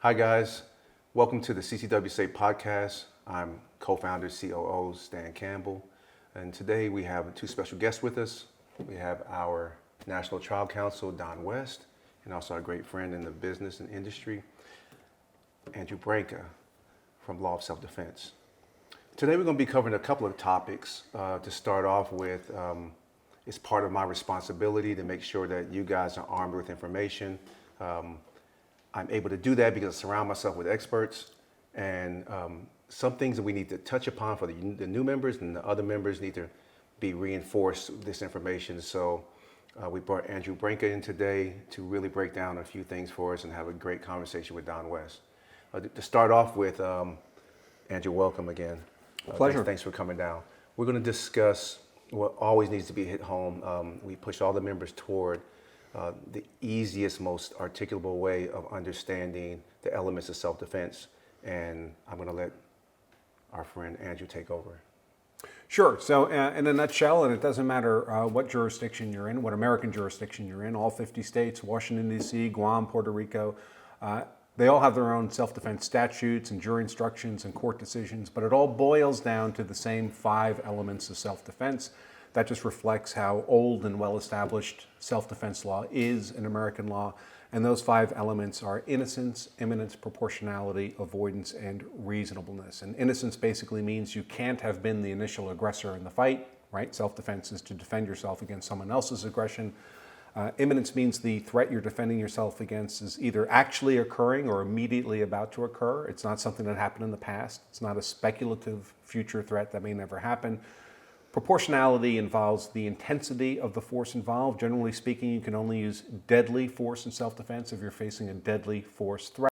Hi, guys. Welcome to the CCW Safe Podcast. I'm co-founder, COO Stan Campbell. And today we have two special guests with us. We have our National Trial Counsel, Don West, and also our great friend in the business and industry, Andrew Branca from Law of Self-Defense. Today we're going to be covering a couple of topics. To start off with, it's part of my responsibility to make sure that you guys are armed with information. I'm able to do that because I surround myself with experts, and some things that we need to touch upon for the new members and the other members need to be reinforced with this information. So we brought Andrew Branca in today to really break down a few things for us and have a great conversation with Don West. To start off with, Andrew, welcome again. Pleasure. Thanks for coming down. We're going to discuss what always needs to be hit home. We push all the members toward the easiest, most articulable way of understanding the elements of self-defense. And I'm going to let our friend Andrew take over. Sure. So in a nutshell, and it doesn't matter what jurisdiction you're in, what American jurisdiction you're in, all 50 states, Washington, D.C., Guam, Puerto Rico, they all have their own self-defense statutes and jury instructions and court decisions, but it all boils down to the same 5 elements of self-defense. That just reflects how old and well-established self-defense law is in American law. And those 5 elements are innocence, imminence, proportionality, avoidance, and reasonableness. And innocence basically means you can't have been the initial aggressor in the fight, right? Self-defense is to defend yourself against someone else's aggression. Imminence means the threat you're defending yourself against is either actually occurring or immediately about to occur. It's not something that happened in the past. It's not a speculative future threat that may never happen. Proportionality involves the intensity of the force involved. Generally speaking, you can only use deadly force in self-defense if you're facing a deadly force threat.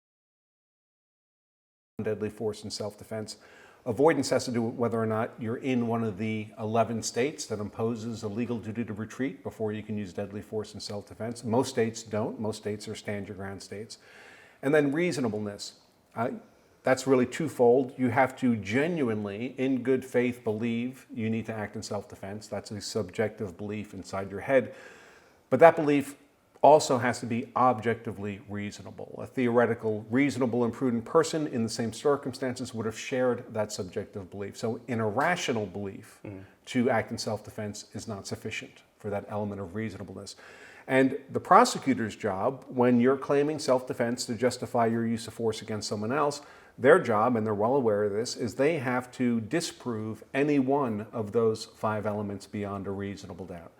Deadly force in self-defense. Avoidance has to do with whether or not you're in one of the 11 states that imposes a legal duty to retreat before you can use deadly force in self-defense. Most states don't. Most states are stand your ground states. And then reasonableness. That's really twofold. You have to genuinely, in good faith, believe you need to act in self-defense. That's a subjective belief inside your head. But that belief also has to be objectively reasonable. A theoretical, reasonable, and prudent person in the same circumstances would have shared that subjective belief. So an irrational belief to act in self-defense is not sufficient for that element of reasonableness. And the prosecutor's job, when you're claiming self-defense to justify your use of force against someone else, their job, and they're well aware of this, is they have to disprove any one of those 5 elements beyond a reasonable doubt.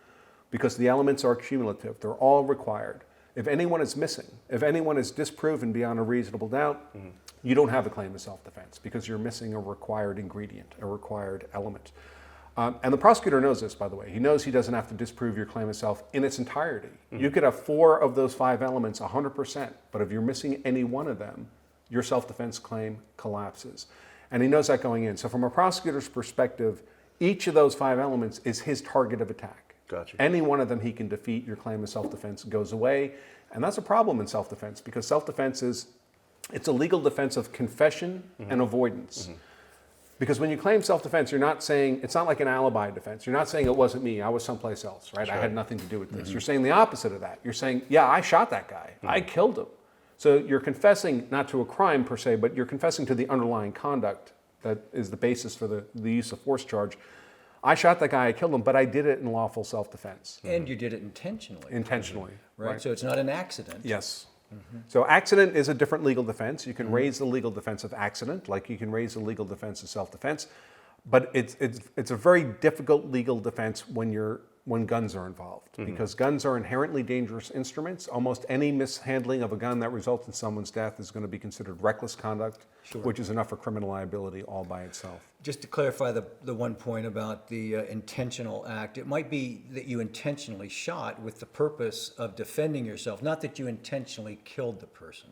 Because the elements are cumulative, they're all required. If anyone is missing, if anyone is disproven beyond a reasonable doubt, you don't have a claim of self-defense because you're missing a required ingredient, a required element. And the prosecutor knows this, by the way. He knows he doesn't have to disprove your claim of self in its entirety. You could have 4 of those 5 elements 100%, but if you're missing any one of them, your self-defense claim collapses. And he knows that going in. So from a prosecutor's perspective, each of those 5 elements is his target of attack. Gotcha. Any one of them he can defeat, your claim of self-defense goes away. And that's a problem in self-defense because self-defense it's a legal defense of confession and avoidance. Because when you claim self-defense, you're not saying, it's not like an alibi defense. You're not saying it wasn't me, I was someplace else, right? I had nothing to do with this. You're saying the opposite of that. You're saying, yeah, I shot that guy. I killed him. So you're confessing not to a crime per se, but you're confessing to the underlying conduct that is the basis for the use of force charge. I shot that guy, I killed him, but I did it in lawful self-defense. And you did it intentionally. Intentionally. Right? So it's not an accident. Yes. So accident is a different legal defense. You can raise the legal defense of accident, like you can raise the legal defense of self-defense, but it's a very difficult legal defense when guns are involved, because guns are inherently dangerous instruments. Almost any mishandling of a gun that results in someone's death is going to be considered reckless conduct, which is enough for criminal liability all by itself. Just to clarify the one point about the intentional act, it might be that you intentionally shot with the purpose of defending yourself, not that you intentionally killed the person.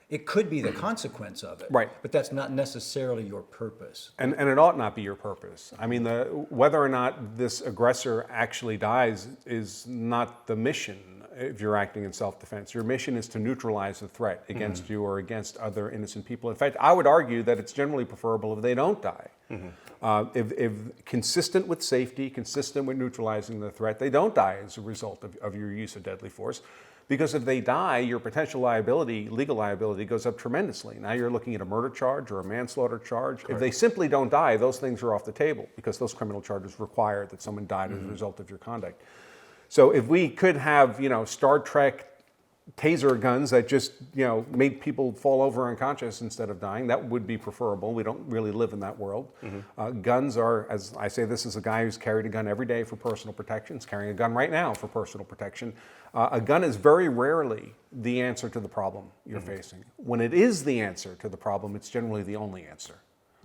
It could be the consequence of it, right? But that's not necessarily your purpose. And it ought not be your purpose. I mean, whether or not this aggressor actually dies is not the mission if you're acting in self-defense. Your mission is to neutralize the threat against you or against other innocent people. In fact, I would argue that it's generally preferable if they don't die. If consistent with safety, consistent with neutralizing the threat, they don't die as a result of your use of deadly force. Because if they die, your potential liability, legal liability, goes up tremendously. Now you're looking at a murder charge or a manslaughter charge. Correct. If they simply don't die, those things are off the table because those criminal charges require that someone died as a result of your conduct. So if we could have, Star Trek taser guns that just, made people fall over unconscious instead of dying, that would be preferable. We don't really live in that world. Guns are, as I say, this is a guy who's carried a gun every day for personal protection. He's carrying a gun right now for personal protection. A gun is very rarely the answer to the problem you're facing. When it is the answer to the problem, it's generally the only answer.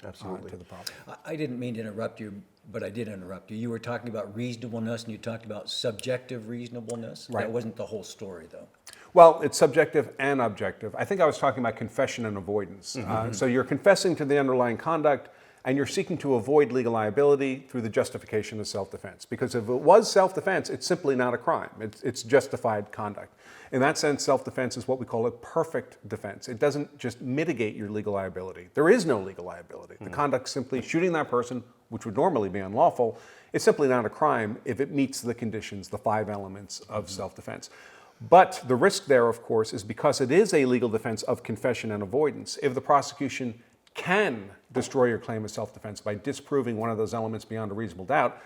Absolutely. To the problem. I didn't mean to interrupt you, but I did interrupt you. You were talking about reasonableness, and you talked about subjective reasonableness. Right. That wasn't the whole story, though. Well, it's subjective and objective. I think I was talking about confession and avoidance. So you're confessing to the underlying conduct, and you're seeking to avoid legal liability through the justification of self-defense. Because if it was self-defense, it's simply not a crime. It's justified conduct. In that sense, self-defense is what we call a perfect defense. It doesn't just mitigate your legal liability. There is no legal liability. The conduct simply shooting that person, which would normally be unlawful, is simply not a crime if it meets the conditions, the 5 elements of self-defense. But the risk there, of course, is because it is a legal defense of confession and avoidance. If the prosecution can destroy your claim of self-defense by disproving one of those elements beyond a reasonable doubt,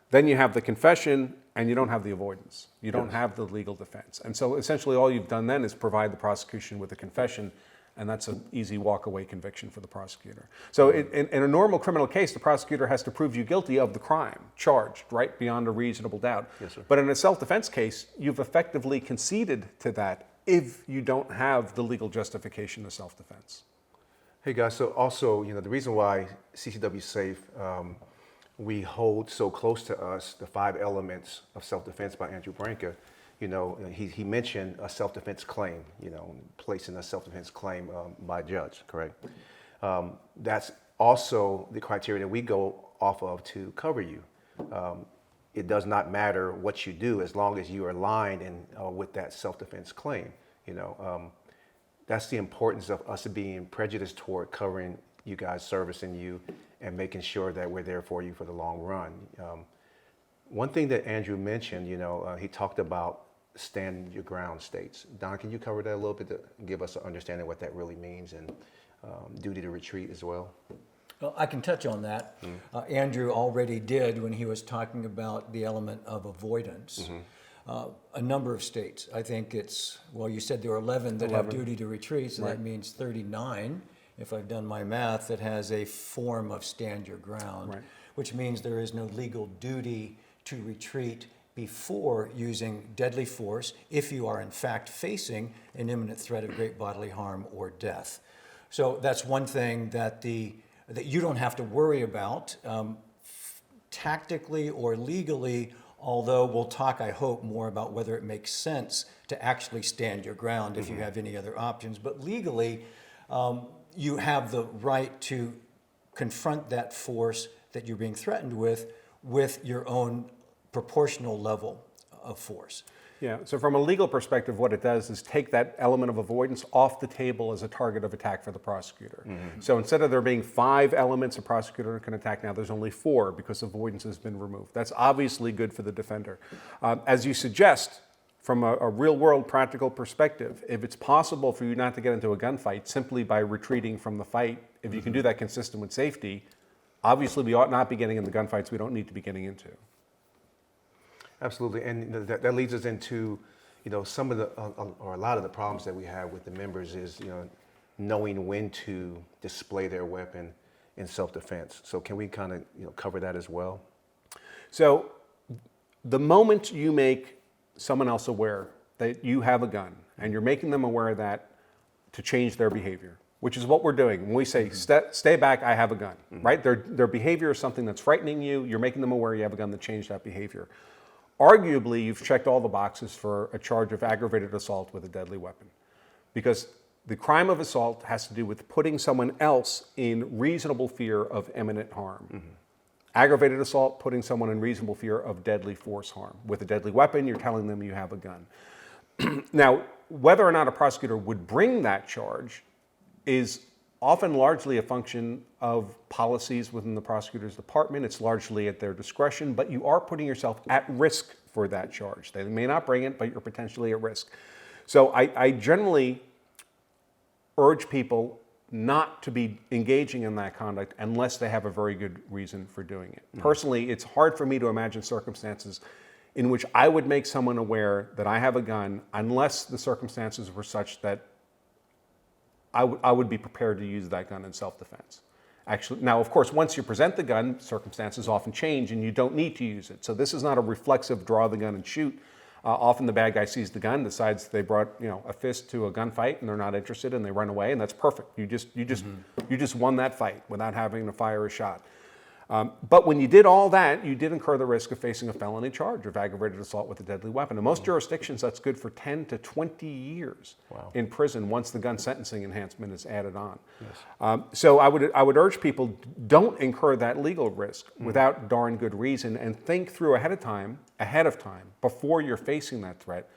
then you have the confession and you don't have the avoidance. You don't have the legal defense. And so essentially all you've done then is provide the prosecution with a confession, and that's an easy walk-away conviction for the prosecutor. So in a normal criminal case, the prosecutor has to prove you guilty of the crime charged, right, beyond a reasonable doubt. Yes, sir. But in a self-defense case, you've effectively conceded to that if you don't have the legal justification of self-defense. Hey guys, so also, the reason why CCW Safe, we hold so close to us the 5 elements of self-defense by Andrew Branca. He mentioned a self-defense claim, placing a self-defense claim by a judge, correct? That's also the criteria that we go off of to cover you. It does not matter what you do as long as you are aligned with that self-defense claim. That's the importance of us being prejudiced toward covering you guys, servicing you, and making sure that we're there for you for the long run. One thing that Andrew mentioned, he talked about stand your ground states. Don, can you cover that a little bit to give us an understanding of what that really means, and duty to retreat as well? Well, I can touch on that. Andrew already did when he was talking about the element of avoidance. A number of states, I think you said there are 11 that have duty to retreat, so that means 39, if I've done my math, that has a form of stand your ground, which means there is no legal duty to retreat before using deadly force if you are in fact facing an imminent threat of great bodily harm or death. So that's one thing that you don't have to worry about tactically or legally, although we'll talk, I hope, more about whether it makes sense to actually stand your ground if you have any other options. But legally, you have the right to confront that force that you're being threatened with your own proportional level of force. Yeah, so from a legal perspective, what it does is take that element of avoidance off the table as a target of attack for the prosecutor. So instead of there being 5 elements a prosecutor can attack, now there's only 4 because avoidance has been removed. That's obviously good for the defender. As you suggest, from a real-world practical perspective, if it's possible for you not to get into a gunfight simply by retreating from the fight, if you can do that consistent with safety, obviously we ought not be getting into gunfights we don't need to be getting into. Absolutely, and that leads us into, some of the, or a lot of the problems that we have with the members is, knowing when to display their weapon in self-defense. So can we kind of, cover that as well? So the moment you make someone else aware that you have a gun, and you're making them aware of that to change their behavior, which is what we're doing. When we say, stay back, I have a gun, right? Their behavior is something that's frightening you. You're making them aware you have a gun to change that behavior. Arguably, you've checked all the boxes for a charge of aggravated assault with a deadly weapon, because the crime of assault has to do with putting someone else in reasonable fear of imminent harm. Aggravated assault, putting someone in reasonable fear of deadly force harm. With a deadly weapon, you're telling them you have a gun. Now, whether or not a prosecutor would bring that charge is often largely a function of policies within the prosecutor's department. It's largely at their discretion, but you are putting yourself at risk for that charge. They may not bring it, but you're potentially at risk. So I generally urge people not to be engaging in that conduct unless they have a very good reason for doing it. Personally, it's hard for me to imagine circumstances in which I would make someone aware that I have a gun unless the circumstances were such that I would be prepared to use that gun in self-defense. Actually, now, of course, once you present the gun, circumstances often change and you don't need to use it. So this is not a reflexive draw the gun and shoot. Often the bad guy sees the gun, decides they brought a fist to a gunfight and they're not interested and they run away, and that's perfect. You just won that fight without having to fire a shot. But when you did all that, you did incur the risk of facing a felony charge of aggravated assault with a deadly weapon. In most jurisdictions, that's good for 10 to 20 years in prison once the gun sentencing enhancement is added on. Yes. So I would urge people, don't incur that legal risk without darn good reason, and think through ahead of time, before you're facing that threat,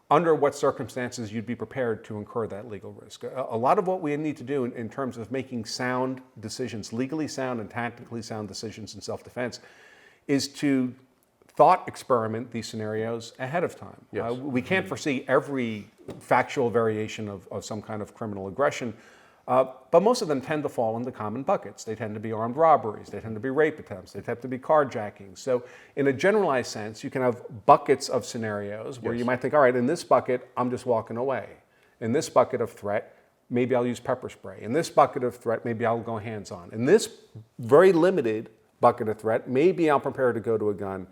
under what circumstances you'd be prepared to incur that legal risk. A lot of what we need to do in terms of making sound decisions, legally sound and tactically sound decisions in self-defense, is to thought experiment these scenarios ahead of time. Yes. We can't foresee every factual variation of some kind of criminal aggression, but most of them tend to fall into common buckets. They tend to be armed robberies, they tend to be rape attempts, they tend to be carjacking. So in a generalized sense, you can have buckets of scenarios where you might think, all right, in this bucket, I'm just walking away. In this bucket of threat, maybe I'll use pepper spray. In this bucket of threat, maybe I'll go hands-on. In this very limited bucket of threat, maybe I'm prepared to go to a gun.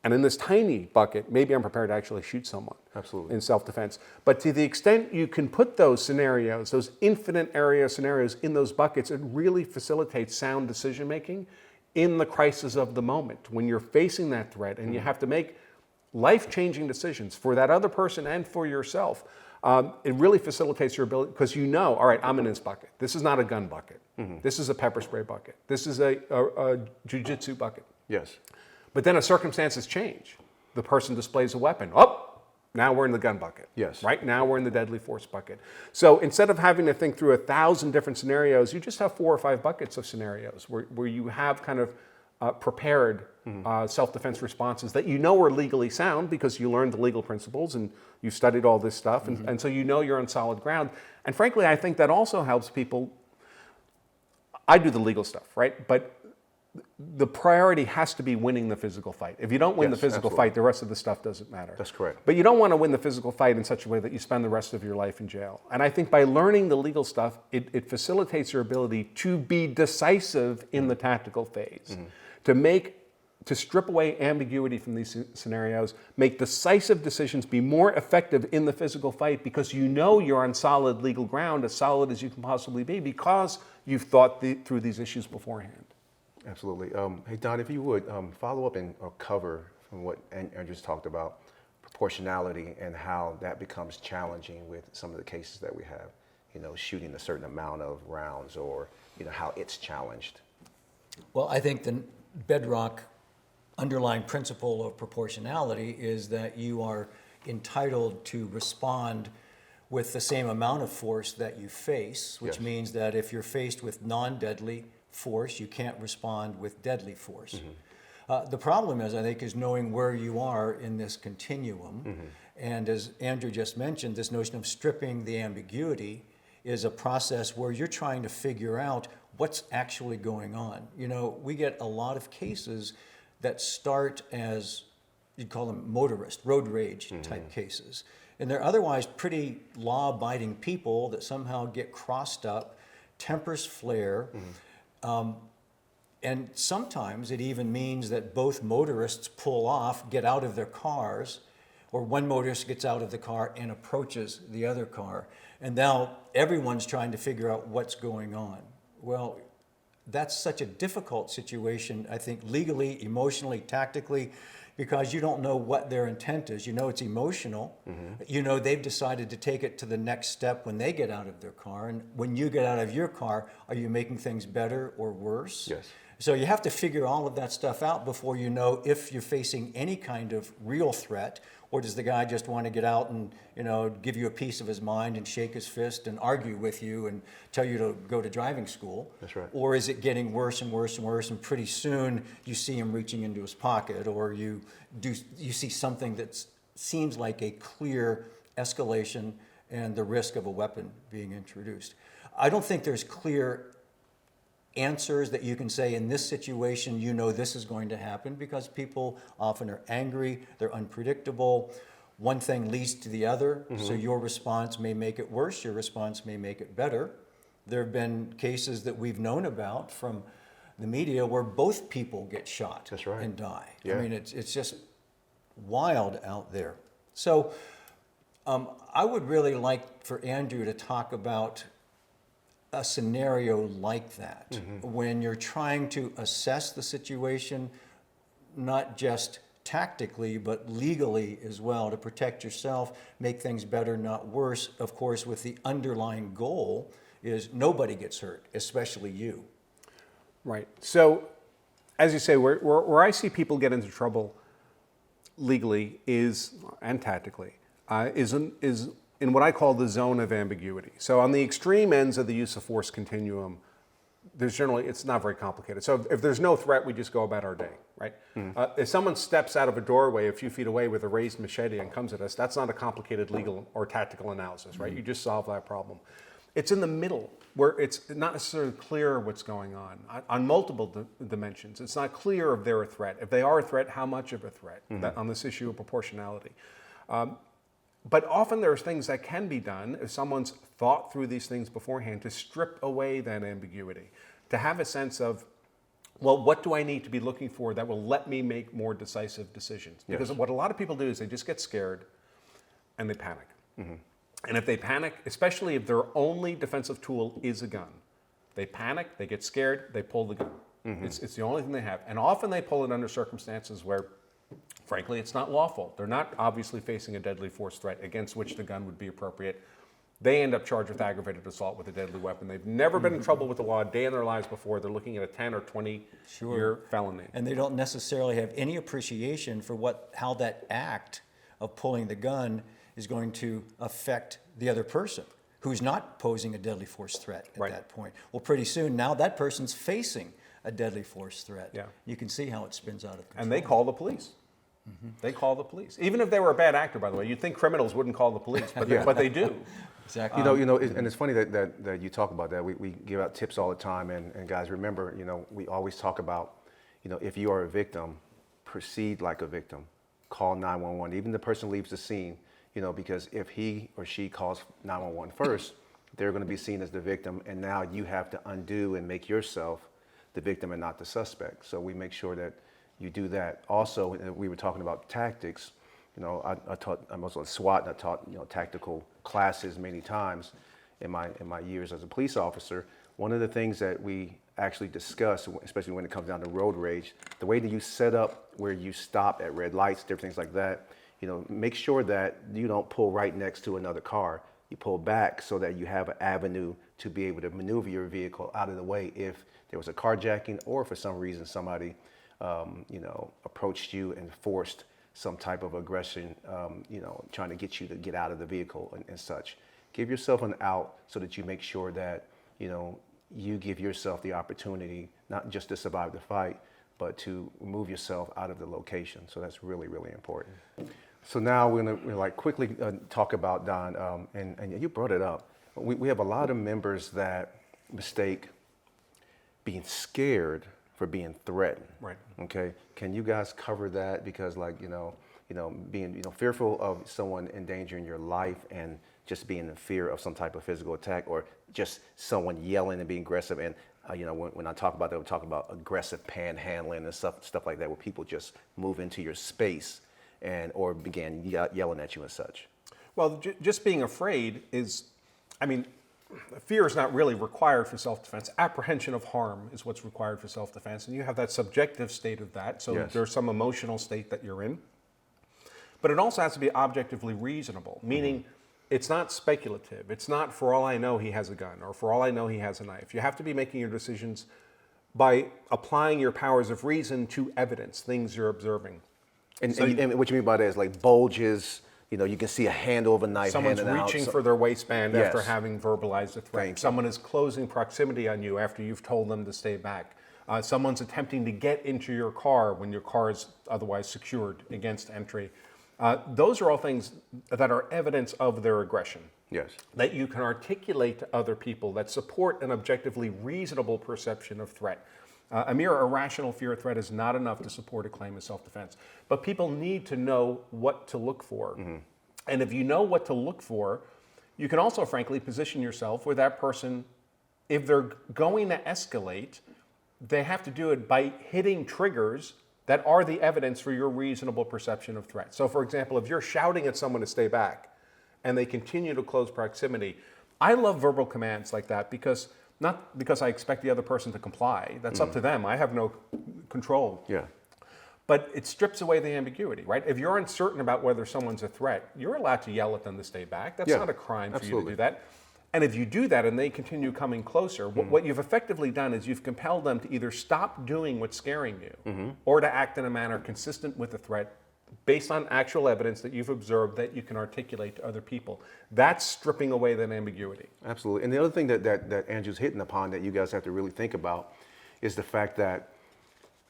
And in this tiny bucket, maybe I'm prepared to actually shoot someone. Absolutely. In self-defense. But to the extent you can put those scenarios, those infinite area scenarios in those buckets, it really facilitates sound decision-making in the crisis of the moment. When you're facing that threat and you have to make life-changing decisions for that other person and for yourself, it really facilitates your ability, because you know, all right, I'm in this bucket. This is not a gun bucket. This is a pepper spray bucket. This is a jiu-jitsu bucket. Yes. But then as circumstances change, the person displays a weapon. Oh, now we're in the gun bucket. Yes. Right? Now we're in the deadly force bucket. So instead of having to think through 1,000 different scenarios, you just have 4 or 5 buckets of scenarios where you have kind of prepared self-defense responses that you know are legally sound because you learned the legal principles and you studied all this stuff. And so you know you're on solid ground. And frankly, I think that also helps people. I do the legal stuff, right? But the priority has to be winning the physical fight. If you don't win the physical fight, the rest of the stuff doesn't matter. That's correct. But you don't want to win the physical fight in such a way that you spend the rest of your life in jail. And I think by learning the legal stuff, it facilitates your ability to be decisive in the tactical phase, to strip away ambiguity from these scenarios, make decisive decisions, be more effective in the physical fight because you know you're on solid legal ground, as solid as you can possibly be, because you've thought through these issues beforehand. Absolutely. Hey, Don, if you would follow up or cover from what Andrew's talked about, proportionality and how that becomes challenging with some of the cases that we have, shooting a certain amount of rounds, or, how it's challenged. Well, I think the bedrock underlying principle of proportionality is that you are entitled to respond with the same amount of force that you face, which means that if you're faced with non-deadly force, you can't respond with deadly force. The problem is, I think, is knowing where you are in this continuum. And as Andrew just mentioned, this notion of stripping the ambiguity is a process where you're trying to figure out what's actually going on. We get a lot of cases that start as, you'd call them motorist, road rage type cases. And they're otherwise pretty law-abiding people that somehow get crossed up, tempers flare, and sometimes it even means that both motorists pull off, get out of their cars, or one motorist gets out of the car and approaches the other car. And now everyone's trying to figure out what's going on. Well, that's such a difficult situation, I think, legally, emotionally, tactically, because you don't know what their intent is. It's emotional. They've decided to take it to the next step when they get out of their car. And when you get out of your car, are you making things better or worse? Yes. So you have to figure all of that stuff out before you know if you're facing any kind of real threat, or does the guy just want to get out and give you a piece of his mind and shake his fist and argue with you and tell you to go to driving school? That's right. Or is it getting worse and worse and worse, and pretty soon you see him reaching into his pocket, or you see something that seems like a clear escalation and the risk of a weapon being introduced. I don't think there's clear answers that you can say in this situation, you know this is going to happen, because people often are angry, they're unpredictable. One thing leads to the other, so your response may make it worse, your response may make it better. There have been cases that we've known about from the media where both people get shot. That's right. And die. Yeah. I mean, it's just wild out there. So I would really like for Andrew to talk about a scenario like that, when you're trying to assess the situation, not just tactically, but legally as well, to protect yourself, make things better, not worse, of course, with the underlying goal is nobody gets hurt, especially you. Right. So, as you say, where I see people get into trouble legally and tactically is in what I call the zone of ambiguity. So, on the extreme ends of the use of force continuum, it's not very complicated. So, if there's no threat, we just go about our day, right? If someone steps out of a doorway a few feet away with a raised machete and comes at us, that's not a complicated legal or tactical analysis, right? You just solve that problem. It's in the middle where it's not necessarily clear what's going on multiple dimensions. It's not clear if they're a threat. If they are a threat, how much of a threat on this issue of proportionality. But often there's things that can be done if someone's thought through these things beforehand to strip away that ambiguity, to have a sense of, well, what do I need to be looking for that will let me make more decisive decisions? Because what a lot of people do is they just get scared and they panic. And if they panic, especially if their only defensive tool is a gun, they panic, they get scared, they pull the gun. It's the only thing they have. And often they pull it under circumstances where, frankly, it's not lawful. They're not obviously facing a deadly force threat against which the gun would be appropriate. They end up charged with aggravated assault with a deadly weapon. They've never been in trouble with the law a day in their lives before. They're looking at a 10 or 20-year felony. And they don't necessarily have any appreciation for how that act of pulling the gun is going to affect the other person who's not posing a deadly force threat at that point. Well, pretty soon now that person's facing a deadly force threat. Yeah. You can see how it spins out of control. And they call the police. They call the police. Even if they were a bad actor, by the way. You'd think criminals wouldn't call the police, but they do. Exactly. And it's funny that you talk about that. We give out tips all the time, and guys, remember, we always talk about, if you are a victim, proceed like a victim. Call 911. Even the person leaves the scene, because if he or she calls 911 first, they're going to be seen as the victim, and now you have to undo and make yourself the victim and not the suspect. So we make sure that you do that. Also, we were talking about tactics. I was on SWAT, and I taught tactical classes many times in my years as a police officer. One of the things that we actually discuss, especially when it comes down to road rage, the way that you set up where you stop at red lights, different things like that. Make sure that you don't pull right next to another car. You pull back so that you have an avenue to be able to maneuver your vehicle out of the way if there was a carjacking, or for some reason somebody, approached you and forced some type of aggression, trying to get you to get out of the vehicle and such. Give yourself an out so that you make sure that, you give yourself the opportunity not just to survive the fight, but to move yourself out of the location. So that's really, really important. So now we're gonna quickly talk about, Don, and you brought it up. We have a lot of members that mistake being scared for being threatened. Right. Okay. Can you guys cover that? Because being fearful of someone endangering your life and just being in fear of some type of physical attack, or just someone yelling and being aggressive. And when I talk about that, we're talking about aggressive panhandling and stuff like that, where people just move into your space or begin yelling at you and such. Well, just being afraid fear is not really required for self-defense. Apprehension of harm is what's required for self-defense, and you have that subjective state of that, so Yes. there's some emotional state that you're in. But it also has to be objectively reasonable, meaning it's not speculative. It's not, for all I know, he has a gun, or for all I know, he has a knife. You have to be making your decisions by applying your powers of reason to evidence, things you're observing. And what you mean by that is like bulges. You can see a handle of a knife. Someone's reaching for their waistband Yes. after having verbalized a threat. Thank you. Someone is closing proximity on you after you've told them to stay back. Someone's attempting to get into your car when your car is otherwise secured against entry. Those are all things that are evidence of their aggression. Yes. That you can articulate to other people that support an objectively reasonable perception of threat. A mere irrational fear of threat is not enough to support a claim of self-defense. But people need to know what to look for. And if you know what to look for, you can also, frankly, position yourself where that person, if they're going to escalate, they have to do it by hitting triggers that are the evidence for your reasonable perception of threat. So, for example, if you're shouting at someone to stay back and they continue to close proximity, I love verbal commands like that because, not because I expect the other person to comply. That's up to them. I have no control. Yeah. But it strips away the ambiguity, right? If you're uncertain about whether someone's a threat, you're allowed to yell at them to stay back. That's Yeah, not a crime for you absolutely. to do that. And if you do that and they continue coming closer, what you've effectively done is you've compelled them to either stop doing what's scaring you or to act in a manner consistent with the threat based on actual evidence that you've observed that you can articulate to other people. That's stripping away that ambiguity. Absolutely. And the other thing that Andrew's hitting upon that you guys have to really think about is the fact that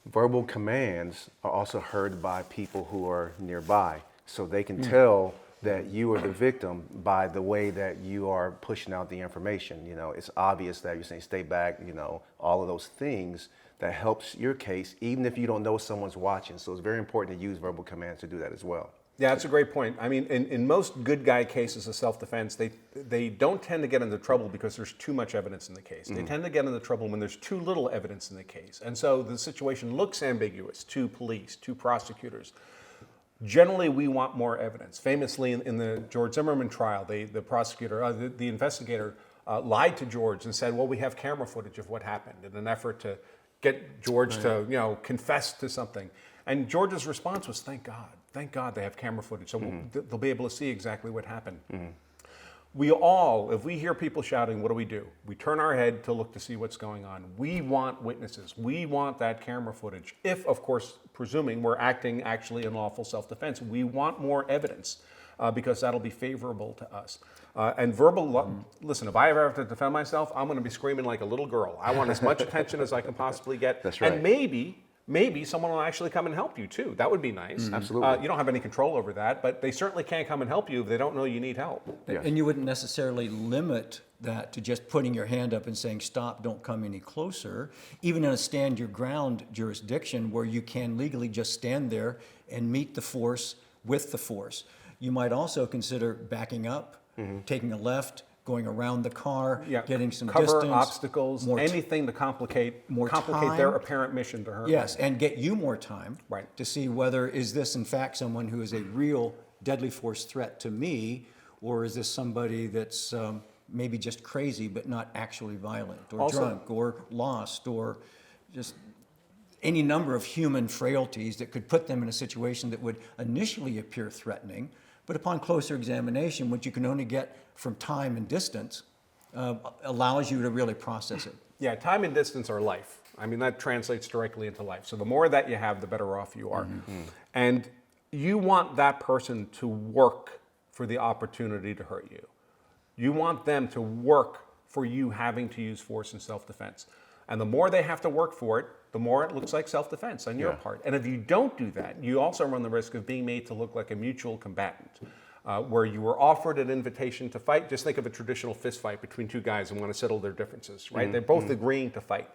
verbal commands are also heard by people who are nearby. So they can tell that you are the victim by the way that you are pushing out the information. You know, it's obvious that you're saying stay back, you know, all of those things that helps your case, even if you don't know someone's watching. So it's very important to use verbal commands to do that as well. Yeah, that's a great point. I mean, in most good guy cases of self-defense, they don't tend to get into trouble because there's too much evidence in the case. They tend to get into trouble when there's too little evidence in the case. And so the situation looks ambiguous to police, to prosecutors. Generally, we want more evidence. Famously, in the George Zimmerman trial, the prosecutor, the investigator lied to George and said, well, we have camera footage of what happened in an effort to get George to, you know, confess to something. And George's response was, thank God they have camera footage, so they'll be able to see exactly what happened. We all, if we hear people shouting, what do? We turn our head to look to see what's going on. We want witnesses. We want that camera footage. If, of course, presuming we're acting actually in lawful self-defense, we want more evidence because that'll be favorable to us. And verbal, listen, if I ever have to defend myself, I'm going to be screaming like a little girl. I want as much attention as I can possibly get. That's right. And maybe someone will actually come and help you too. That would be nice. Absolutely. You don't have any control over that, but they certainly can't come and help you if they don't know you need help. Yes. And you wouldn't necessarily limit that to just putting your hand up and saying, stop, don't come any closer. Even in a stand your ground jurisdiction where you can legally just stand there and meet the force with the force. You might also consider backing up, taking a left, going around the car, getting some cover, distance. obstacles, more anything to complicate time. their apparent mission to hurt. Yes, and get you more time Right. to see whether is this in fact someone who is a real deadly force threat to me, or is this somebody that's maybe just crazy but not actually violent, or Also- drunk, or lost, or just any number of human frailties that could put them in a situation that would initially appear threatening, but upon closer examination, which you can only get from time and distance, allows you to really process it. Yeah, time and distance are life. I mean, that translates directly into life. So the more that you have, the better off you are. And you want that person to work for the opportunity to hurt you. You want them to work for you having to use force in self-defense. And the more they have to work for it, the more it looks like self-defense on your part. And if you don't do that, you also run the risk of being made to look like a mutual combatant. Where you were offered an invitation to fight. Just think of a traditional fist fight between two guys who want to settle their differences, right? They're both agreeing to fight.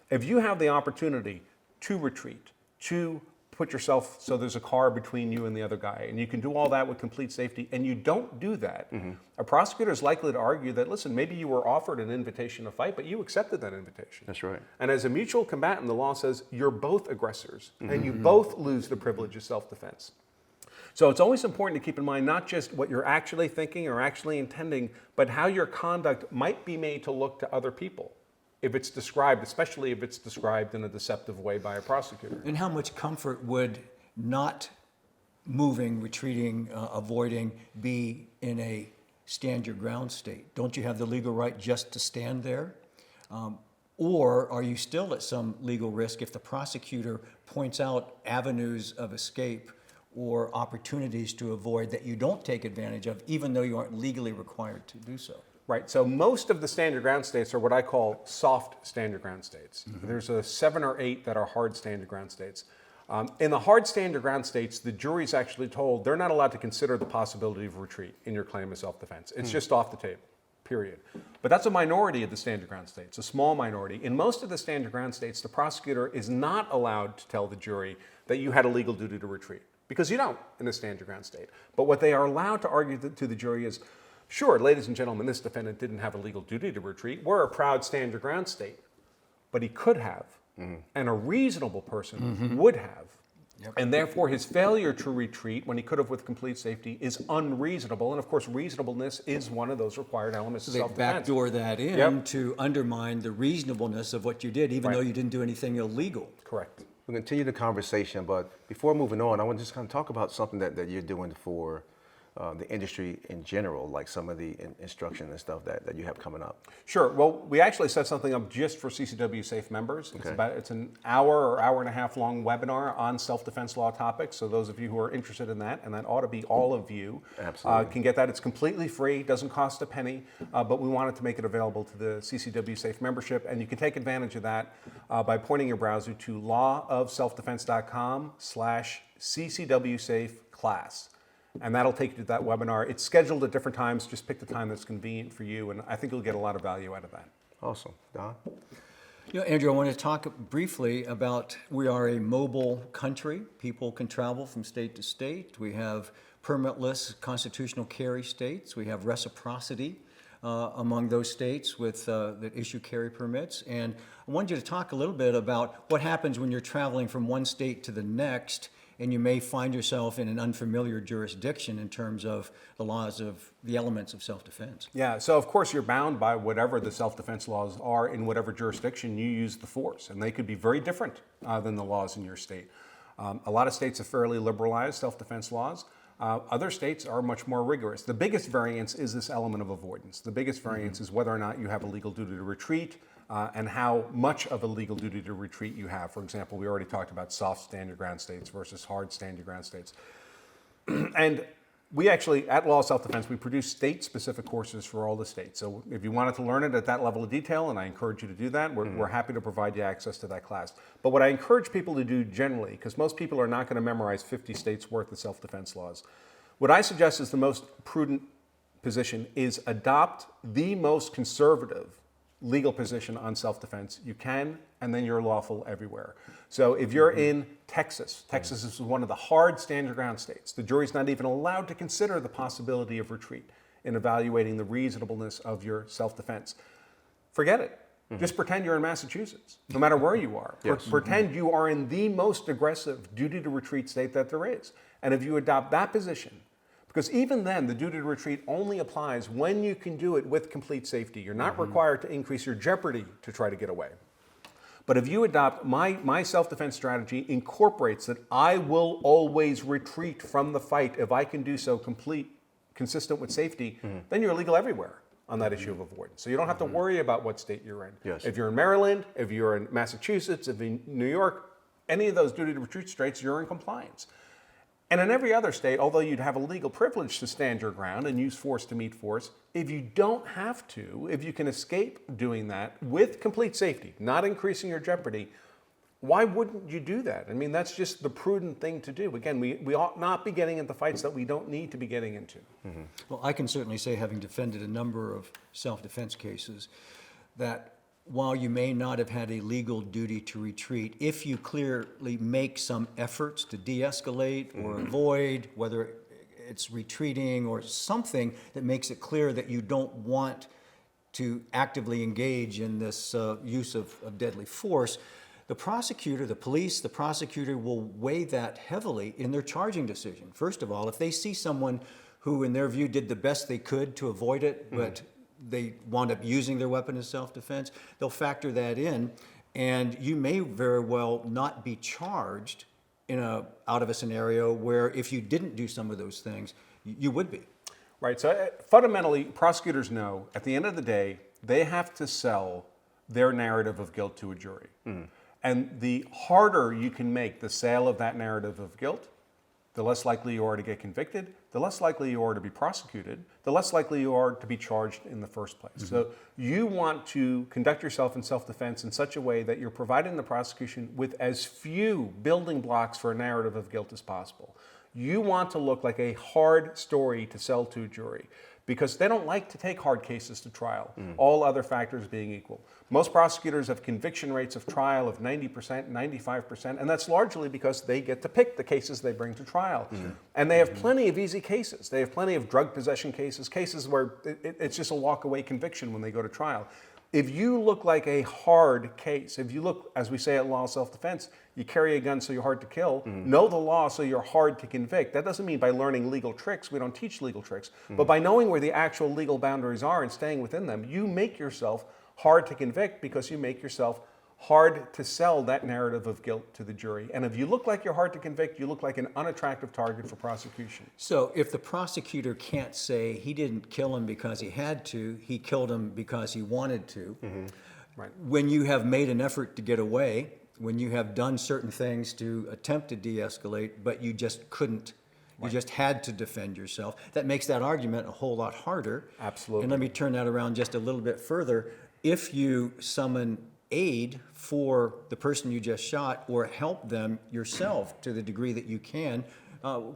If you have the opportunity to retreat, to put yourself so there's a car between you and the other guy, and you can do all that with complete safety, and you don't do that, a prosecutor is likely to argue that, listen, maybe you were offered an invitation to fight, but you accepted that invitation. That's right. And as a mutual combatant, the law says you're both aggressors, and you both lose the privilege of self-defense. So it's always important to keep in mind not just what you're actually thinking or actually intending, but how your conduct might be made to look to other people if it's described, especially if it's described in a deceptive way by a prosecutor. And how much comfort would not moving, retreating, avoiding be in a stand your ground state? Don't you have the legal right just to stand there? Or are you still at some legal risk if the prosecutor points out avenues of escape or opportunities to avoid that you don't take advantage of, even though you aren't legally required to do so? Right, so most of the stand your ground states are what I call soft stand your ground states. There's 7 or 8 that are hard stand your ground states. In the hard stand your ground states, the jury's actually told they're not allowed to consider the possibility of retreat in your claim of self-defense. It's just off the table, period. But that's a minority of the stand your ground states, a small minority. In most of the stand your ground states, the prosecutor is not allowed to tell the jury that you had a legal duty to retreat, because you don't in a stand your ground state. But what they are allowed to argue to the jury is, sure, ladies and gentlemen, this defendant didn't have a legal duty to retreat. We're a proud stand your ground state. But he could have, and a reasonable person would have. Yep. And therefore, his failure to retreat when he could have with complete safety is unreasonable. And of course, reasonablement is one of those required elements of self-defense. They backdoor that in to undermine the reasonableness of what you did, even though you didn't do anything illegal. Correct. We'll continue the conversation, but before moving on, I want to just kind of talk about something that you're doing for the industry in general, like some of the instruction and stuff that you have coming up. Sure. Well, we actually set something up just for CCW Safe members. Okay. It's an hour or hour and a half long webinar on self-defense law topics. So those of you who are interested in that, and that ought to be all of you, can get that. It's completely free, doesn't cost a penny, but we wanted to make it available to the CCW Safe membership. And you can take advantage of that by pointing your browser to lawofselfdefense.com/CCW Safe class. And that'll take you to that webinar. It's scheduled at different times. Just pick the time that's convenient for you, and I think you'll get a lot of value out of that. Awesome. Don? Andrew, I want to talk briefly about, we are a mobile country. People can travel from state to state. We have permitless constitutional carry states. We have reciprocity among those states with that issue carry permits. And I wanted you to talk a little bit about what happens when you're traveling from one state to the next, and you may find yourself in an unfamiliar jurisdiction in terms of the laws of the elements of self-defense. Yeah, so of course you're bound by whatever the self-defense laws are in whatever jurisdiction you use the force, and they could be very different than the laws in your state. A lot of states have fairly liberalized self-defense laws. Other states are much more rigorous. The biggest variance is this element of avoidance. The biggest variance is whether or not you have a legal duty to retreat, and how much of a legal duty to retreat you have. For example, we already talked about soft stand your ground states versus hard stand your ground states. And we actually, at Law of Self-Defense, we produce state-specific courses for all the states. So if you wanted to learn it at that level of detail, and I encourage you to do that, we're happy to provide you access to that class. But what I encourage people to do generally, because most people are not going to memorize 50 states worth of self-defense laws, what I suggest is the most prudent position is adopt the most conservative legal position on self-defense you can, and then you're lawful everywhere. So if you're in Texas, Texas is one of the hard stand your ground states. The jury's not even allowed to consider the possibility of retreat in evaluating the reasonableness of your self-defense. Forget it. Just pretend you're in Massachusetts, no matter where you are. Pretend you are in the most aggressive duty to retreat state that there is. And if you adopt that position, because even then, the duty to retreat only applies when you can do it with complete safety. You're not required to increase your jeopardy to try to get away. But if you adopt my self-defense strategy incorporates that I will always retreat from the fight if I can do so consistent with safety, then you're legal everywhere on that issue of avoidance. So you don't have to worry about what state you're in. Yes. If you're in Maryland, if you're in Massachusetts, if you're in New York, any of those duty to retreat states, you're in compliance. And in every other state, although you'd have a legal privilege to stand your ground and use force to meet force, if you don't have to, if you can escape doing that with complete safety, not increasing your jeopardy, why wouldn't you do that? I mean, that's just the prudent thing to do. Again, we ought not be getting into fights that we don't need to be getting into. Well, I can certainly say, having defended a number of self-defense cases, that while you may not have had a legal duty to retreat, if you clearly make some efforts to de-escalate or avoid, whether it's retreating or something that makes it clear that you don't want to actively engage in this use of deadly force, the prosecutor, the police, the prosecutor will weigh that heavily in their charging decision. First of all, if they see someone who, in their view, did the best they could to avoid it, but they wound up using their weapon as self-defense, they'll factor that in, and you may very well not be charged out of a scenario where if you didn't do some of those things, you would be. Right, so fundamentally, prosecutors know at the end of the day, they have to sell their narrative of guilt to a jury. And the harder you can make the sale of that narrative of guilt, the less likely you are to get convicted, the less likely you are to be prosecuted, the less likely you are to be charged in the first place. So you want to conduct yourself in self-defense in such a way that you're providing the prosecution with as few building blocks for a narrative of guilt as possible. You want to look like a hard story to sell to a jury, because they don't like to take hard cases to trial, all other factors being equal. Most prosecutors have conviction rates of trial of 90%, 95%, and that's largely because they get to pick the cases they bring to trial. And they have plenty of easy cases. They have plenty of drug possession cases, cases where it's just a walk-away conviction when they go to trial. If you look like a hard case, if you look, as we say at law self-defense, you carry a gun so you're hard to kill, know the law so you're hard to convict. That doesn't mean by learning legal tricks. We don't teach legal tricks. But by knowing where the actual legal boundaries are and staying within them, you make yourself hard to convict, because you make yourself hard to sell that narrative of guilt to the jury. And if you look like you're hard to convict, you look like an unattractive target for prosecution. So if the prosecutor can't say he didn't kill him because he had to, he killed him because he wanted to, Right. when you have made an effort to get away, when you have done certain things to attempt to de-escalate, but you just couldn't, you just had to defend yourself, that makes that argument a whole lot harder. Absolutely. And let me turn that around just a little bit further. If you summon aid for the person you just shot, or help them yourself to the degree that you can,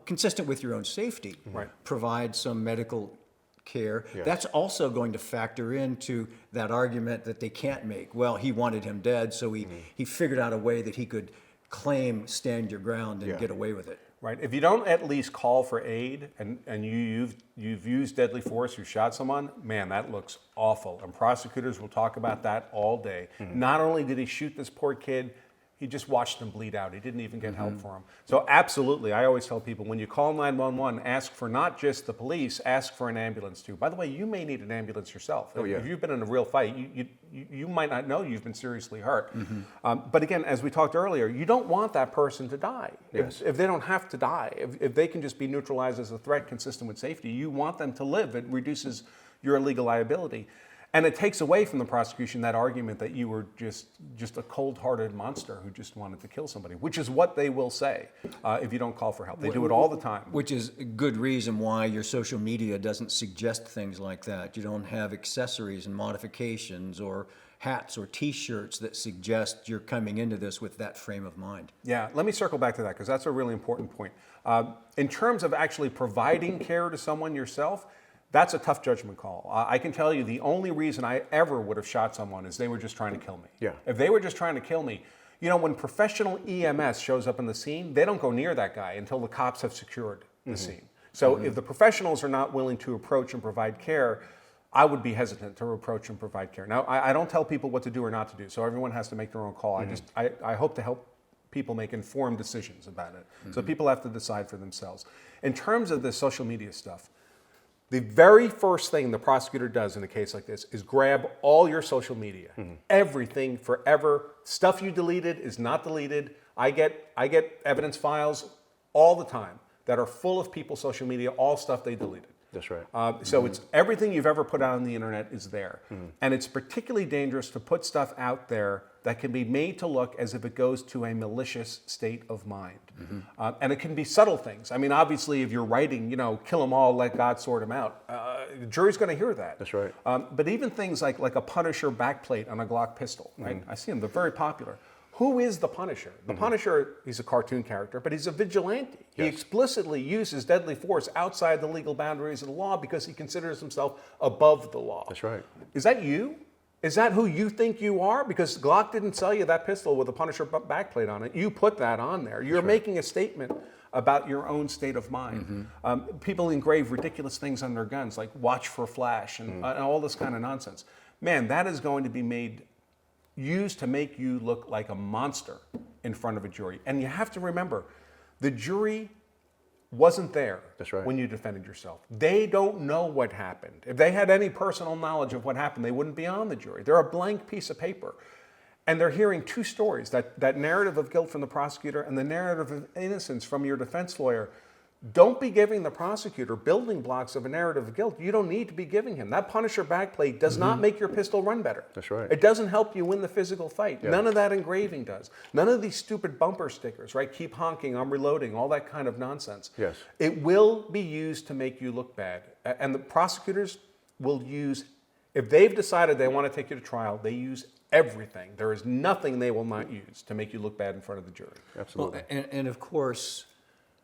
consistent with your own safety, provide some medical care, that's also going to factor into that argument that they can't make. Well, he wanted him dead, so he figured out a way that he could claim stand your ground and get away with it. Right. If you don't at least call for aid, and you've used deadly force, you shot someone, man, that looks awful. And prosecutors will talk about that all day. Not only did he shoot this poor kid, he just watched him bleed out. He didn't even get help for him. So absolutely, I always tell people, when you call 911, ask for not just the police, ask for an ambulance too. By the way, you may need an ambulance yourself. If you've been in a real fight, you might not know you've been seriously hurt. But again, as we talked earlier, you don't want that person to die. If they don't have to die, if they can just be neutralized as a threat consistent with safety, you want them to live. It reduces your legal liability. And it takes away from the prosecution that argument that you were just a cold-hearted monster who just wanted to kill somebody, which is what they will say if you don't call for help. They do it all the time. Which is a good reason why your social media doesn't suggest things like that. You don't have accessories and modifications or hats or T-shirts that suggest you're coming into this with that frame of mind. Yeah, let me circle back to that, because that's a really important point. In terms of actually providing care to someone yourself, that's a tough judgment call. I can tell you the only reason I ever would have shot someone is they were just trying to kill me. If they were just trying to kill me, you know, when professional EMS shows up in the scene, they don't go near that guy until the cops have secured the scene. So if the professionals are not willing to approach and provide care, I would be hesitant to approach and provide care. Now, I don't tell people what to do or not to do, so everyone has to make their own call. I hope to help people make informed decisions about it. So people have to decide for themselves. In terms of the social media stuff, the very first thing the prosecutor does in a case like this is grab all your social media, everything forever. Stuff you deleted is not deleted. I get evidence files all the time that are full of people's social media, all stuff they deleted. That's right. So it's everything you've ever put out on the internet is there. And it's particularly dangerous to put stuff out there that can be made to look as if it goes to a malicious state of mind. And it can be subtle things. I mean, obviously, if you're writing, you know, kill them all, let God sort them out, the jury's going to hear that. That's right. But even things like a Punisher backplate on a Glock pistol, right? I see them, they're very popular. Who is the Punisher? The Punisher, he's a cartoon character, but he's a vigilante. He explicitly uses deadly force outside the legal boundaries of the law because he considers himself above the law. That's right. Is that you? Is that who you think you are? Because Glock didn't sell you that pistol with a Punisher backplate on it. You put that on there. You're making a statement about your own state of mind. People engrave ridiculous things on their guns, like watch for flash and all this kind of nonsense. Man, that is going to be used to make you look like a monster in front of a jury. And you have to remember, the jury wasn't there when you defended yourself. They don't know what happened. If they had any personal knowledge of what happened, they wouldn't be on the jury. They're a blank piece of paper. And they're hearing two stories, that narrative of guilt from the prosecutor and the narrative of innocence from your defense lawyer. Don't be giving the prosecutor building blocks of a narrative of guilt you don't need to be giving him. That Punisher backplate does not make your pistol run better. That's right. It doesn't help you win the physical fight. Yeah. None of that engraving does. None of these stupid bumper stickers, right? Keep honking, I'm reloading, all that kind of nonsense. Yes. It will be used to make you look bad. And the prosecutors will use, if they've decided they want to take you to trial, they use everything. There is nothing they will not use to make you look bad in front of the jury. Absolutely. Well, and of course,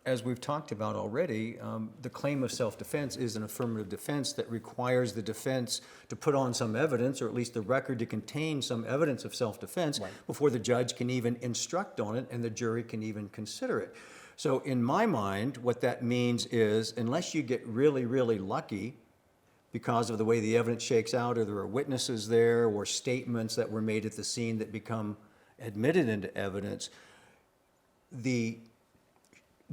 as we've talked about already, the claim of self-defense is an affirmative defense that requires the defense to put on some evidence, or at least the record to contain some evidence of self-defense before the judge can even instruct on it and the jury can even consider it. So in my mind, what that means is, unless you get really, really lucky because of the way the evidence shakes out, or there are witnesses there, or statements that were made at the scene that become admitted into evidence, the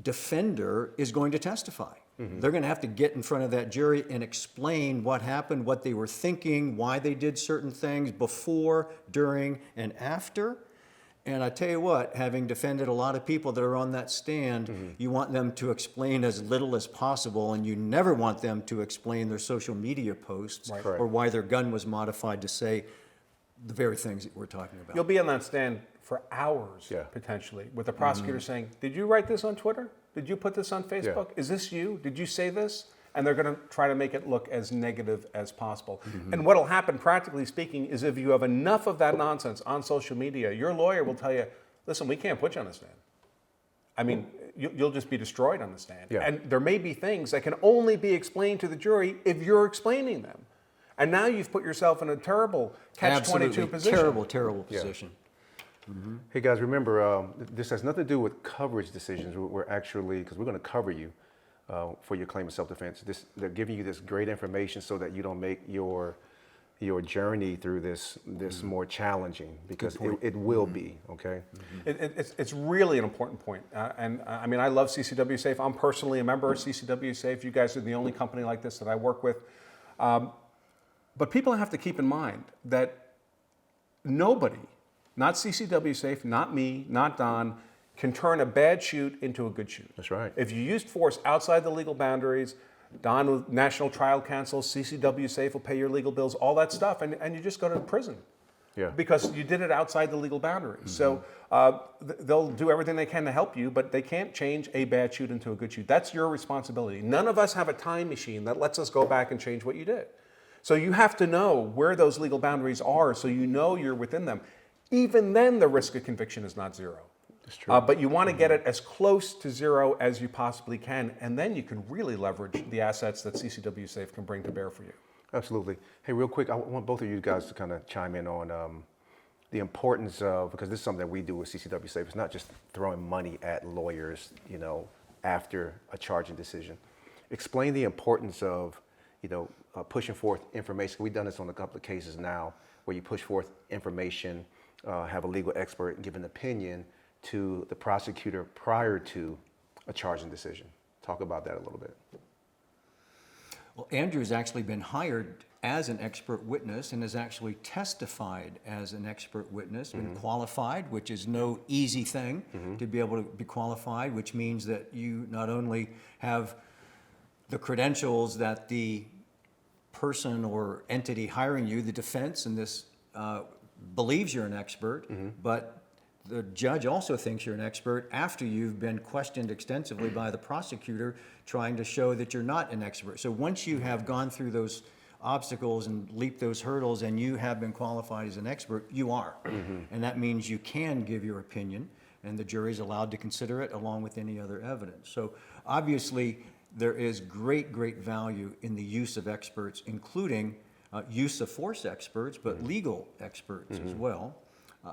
defender is going to testify. They're going to have to get in front of that jury and explain what happened, what they were thinking, why they did certain things before, during, and after. And I tell you what, having defended a lot of people that are on that stand, you want them to explain as little as possible, and you never want them to explain their social media posts or why their gun was modified to say the very things that we're talking about. You'll be on that stand for hours, potentially, with the prosecutor saying, did you write this on Twitter? Did you put this on Facebook? Is this you? Did you say this? And they're going to try to make it look as negative as possible. And what will happen, practically speaking, is if you have enough of that nonsense on social media, your lawyer will tell you, listen, we can't put you on the stand. I mean, you'll just be destroyed on the stand. And there may be things that can only be explained to the jury if you're explaining them. And now you've put yourself in a terrible catch-22 position. Terrible, terrible position. Hey guys, remember, this has nothing to do with coverage decisions. We're actually, because we're going to cover you for your claim of self-defense. They're giving you this great information so that you don't make your journey through this more challenging, because it will be, okay? It's really an important point. And I mean, I love CCW Safe. I'm personally a member of CCW Safe. You guys are the only company like this that I work with. But people have to keep in mind that nobody, not CCW Safe, not me, not Don, can turn a bad shoot into a good shoot. That's right. If you used force outside the legal boundaries, Don with National Trial Counsel, CCW Safe will pay your legal bills, all that stuff, and you just go to prison. Because you did it outside the legal boundaries. So they'll do everything they can to help you, but they can't change a bad shoot into a good shoot. That's your responsibility. None of us have a time machine that lets us go back and change what you did. So you have to know where those legal boundaries are so you know you're within them. Even then, the risk of conviction is not zero. That's true. But you want to get it as close to zero as you possibly can, and then you can really leverage the assets that CCW Safe can bring to bear for you. Absolutely. Hey, real quick, I want both of you guys to kind of chime in on the importance of, because this is something that we do with CCW Safe. It's not just throwing money at lawyers, after a charging decision. Explain the importance of, pushing forth information. We've done this on a couple of cases now, where you push forth information, have a legal expert give an opinion to the prosecutor prior to a charging decision. Talk about that a little bit. Well, Andrew's actually been hired as an expert witness and has actually testified as an expert witness, been qualified, which is no easy thing to be able to be qualified, which means that you not only have the credentials that the person or entity hiring you, the defense in this, believes you're an expert, but the judge also thinks you're an expert after you've been questioned extensively by the prosecutor trying to show that you're not an expert. So once you have gone through those obstacles and leaped those hurdles and you have been qualified as an expert, you are. And that means you can give your opinion, and the jury's allowed to consider it along with any other evidence. So obviously there is great, great value in the use of experts, including use of force experts, but legal experts as well.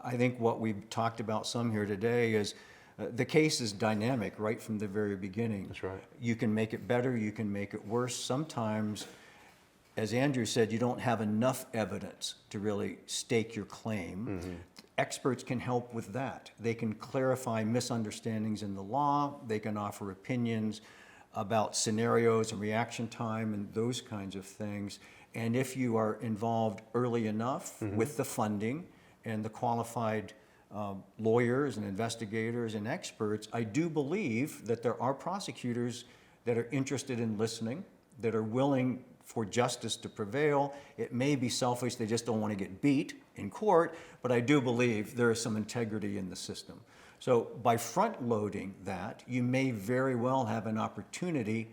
I think what we've talked about some here today is the case is dynamic right from the very beginning. That's right. You can make it better, you can make it worse. Sometimes, as Andrew said, you don't have enough evidence to really stake your claim. Experts can help with that. They can clarify misunderstandings in the law, they can offer opinions about scenarios and reaction time and those kinds of things. And if you are involved early enough with the funding and the qualified lawyers and investigators and experts, I do believe that there are prosecutors that are interested in listening, that are willing for justice to prevail. It may be selfish, they just don't want to get beat in court, but I do believe there is some integrity in the system. So by front loading that, you may very well have an opportunity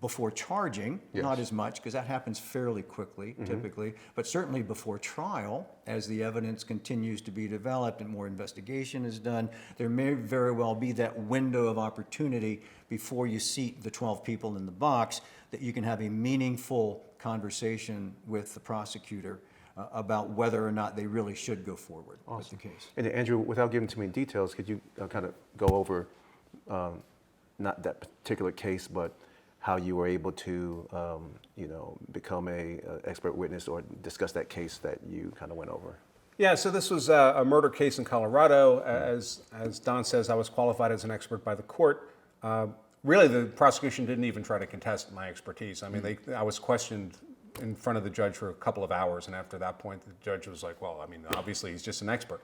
before charging, not as much, because that happens fairly quickly, typically, but certainly before trial, as the evidence continues to be developed and more investigation is done, there may very well be that window of opportunity before you seat the 12 people in the box that you can have a meaningful conversation with the prosecutor about whether or not they really should go forward with the case. And Andrew, without giving too many details, could you kind of go over not that particular case, but how you were able to, become a expert witness or discuss that case that you kind of went over? Yeah, so this was a murder case in Colorado. As Don says, I was qualified as an expert by the court. Really, the prosecution didn't even try to contest my expertise. I mean, I was questioned in front of the judge for a couple of hours, and after that point, the judge was like, well, I mean, obviously he's just an expert.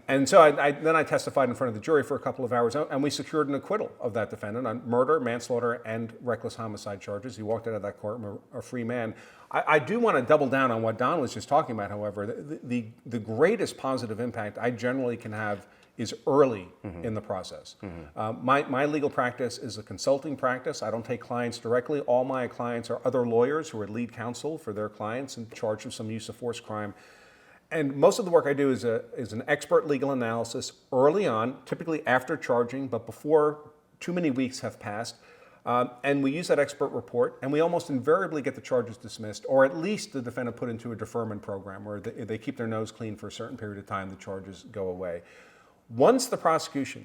And so then I testified in front of the jury for a couple of hours, and we secured an acquittal of that defendant on murder, manslaughter, and reckless homicide charges. He walked out of that courtroom a free man. I do want to double down on what Don was just talking about, however. The greatest positive impact I generally can have is early in the process. My legal practice is a consulting practice. I don't take clients directly. All my clients are other lawyers who are lead counsel for their clients in charge of some use of force crime. And most of the work I do is an expert legal analysis early on, typically after charging, but before too many weeks have passed. And we use that expert report, and we almost invariably get the charges dismissed, or at least the defendant put into a deferment program where they keep their nose clean for a certain period of time, the charges go away. Once the prosecution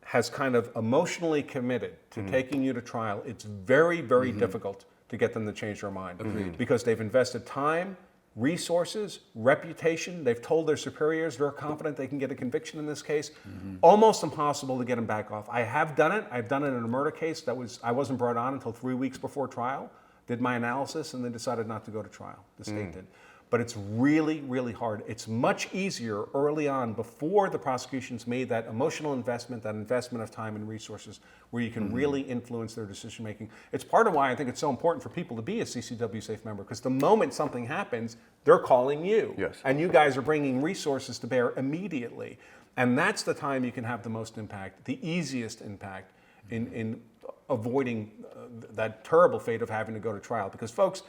has kind of emotionally committed to taking you to trial, it's very, very difficult to get them to change their mind. Because they've invested time, resources, reputation. They've told their superiors they're confident they can get a conviction in this case. Almost impossible to get them back off. I have done it. I've done it in a murder case I wasn't brought on until 3 weeks before trial. Did my analysis and then decided not to go to trial. The state did. But it's really, really hard. It's much easier early on before the prosecution's made that emotional investment, that investment of time and resources where you can really influence their decision making. It's part of why I think it's so important for people to be a CCW Safe member, because the moment something happens, they're calling you. Yes. And you guys are bringing resources to bear immediately. And that's the time you can have the most impact, the easiest impact in avoiding that terrible fate of having to go to trial. Because folks,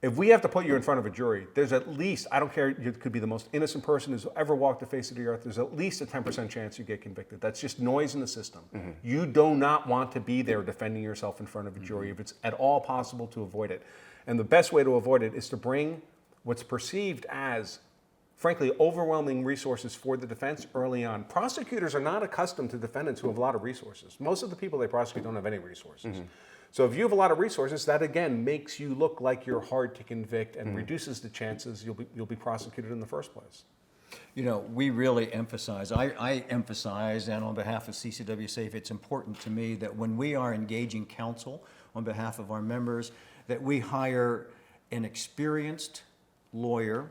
if we have to put you in front of a jury, there's at least, I don't care, you could be the most innocent person who's ever walked the face of the earth, there's at least a 10% chance you get convicted. That's just noise in the system. You do not want to be there defending yourself in front of a jury if it's at all possible to avoid it. And the best way to avoid it is to bring what's perceived as, frankly, overwhelming resources for the defense early on. Prosecutors are not accustomed to defendants who have a lot of resources. Most of the people they prosecute don't have any resources. So if you have a lot of resources, that again makes you look like you're hard to convict and reduces the chances you'll be prosecuted in the first place. You know, we really emphasize, I emphasize, and on behalf of CCW Safe, it's important to me that when we are engaging counsel on behalf of our members, that we hire an experienced lawyer,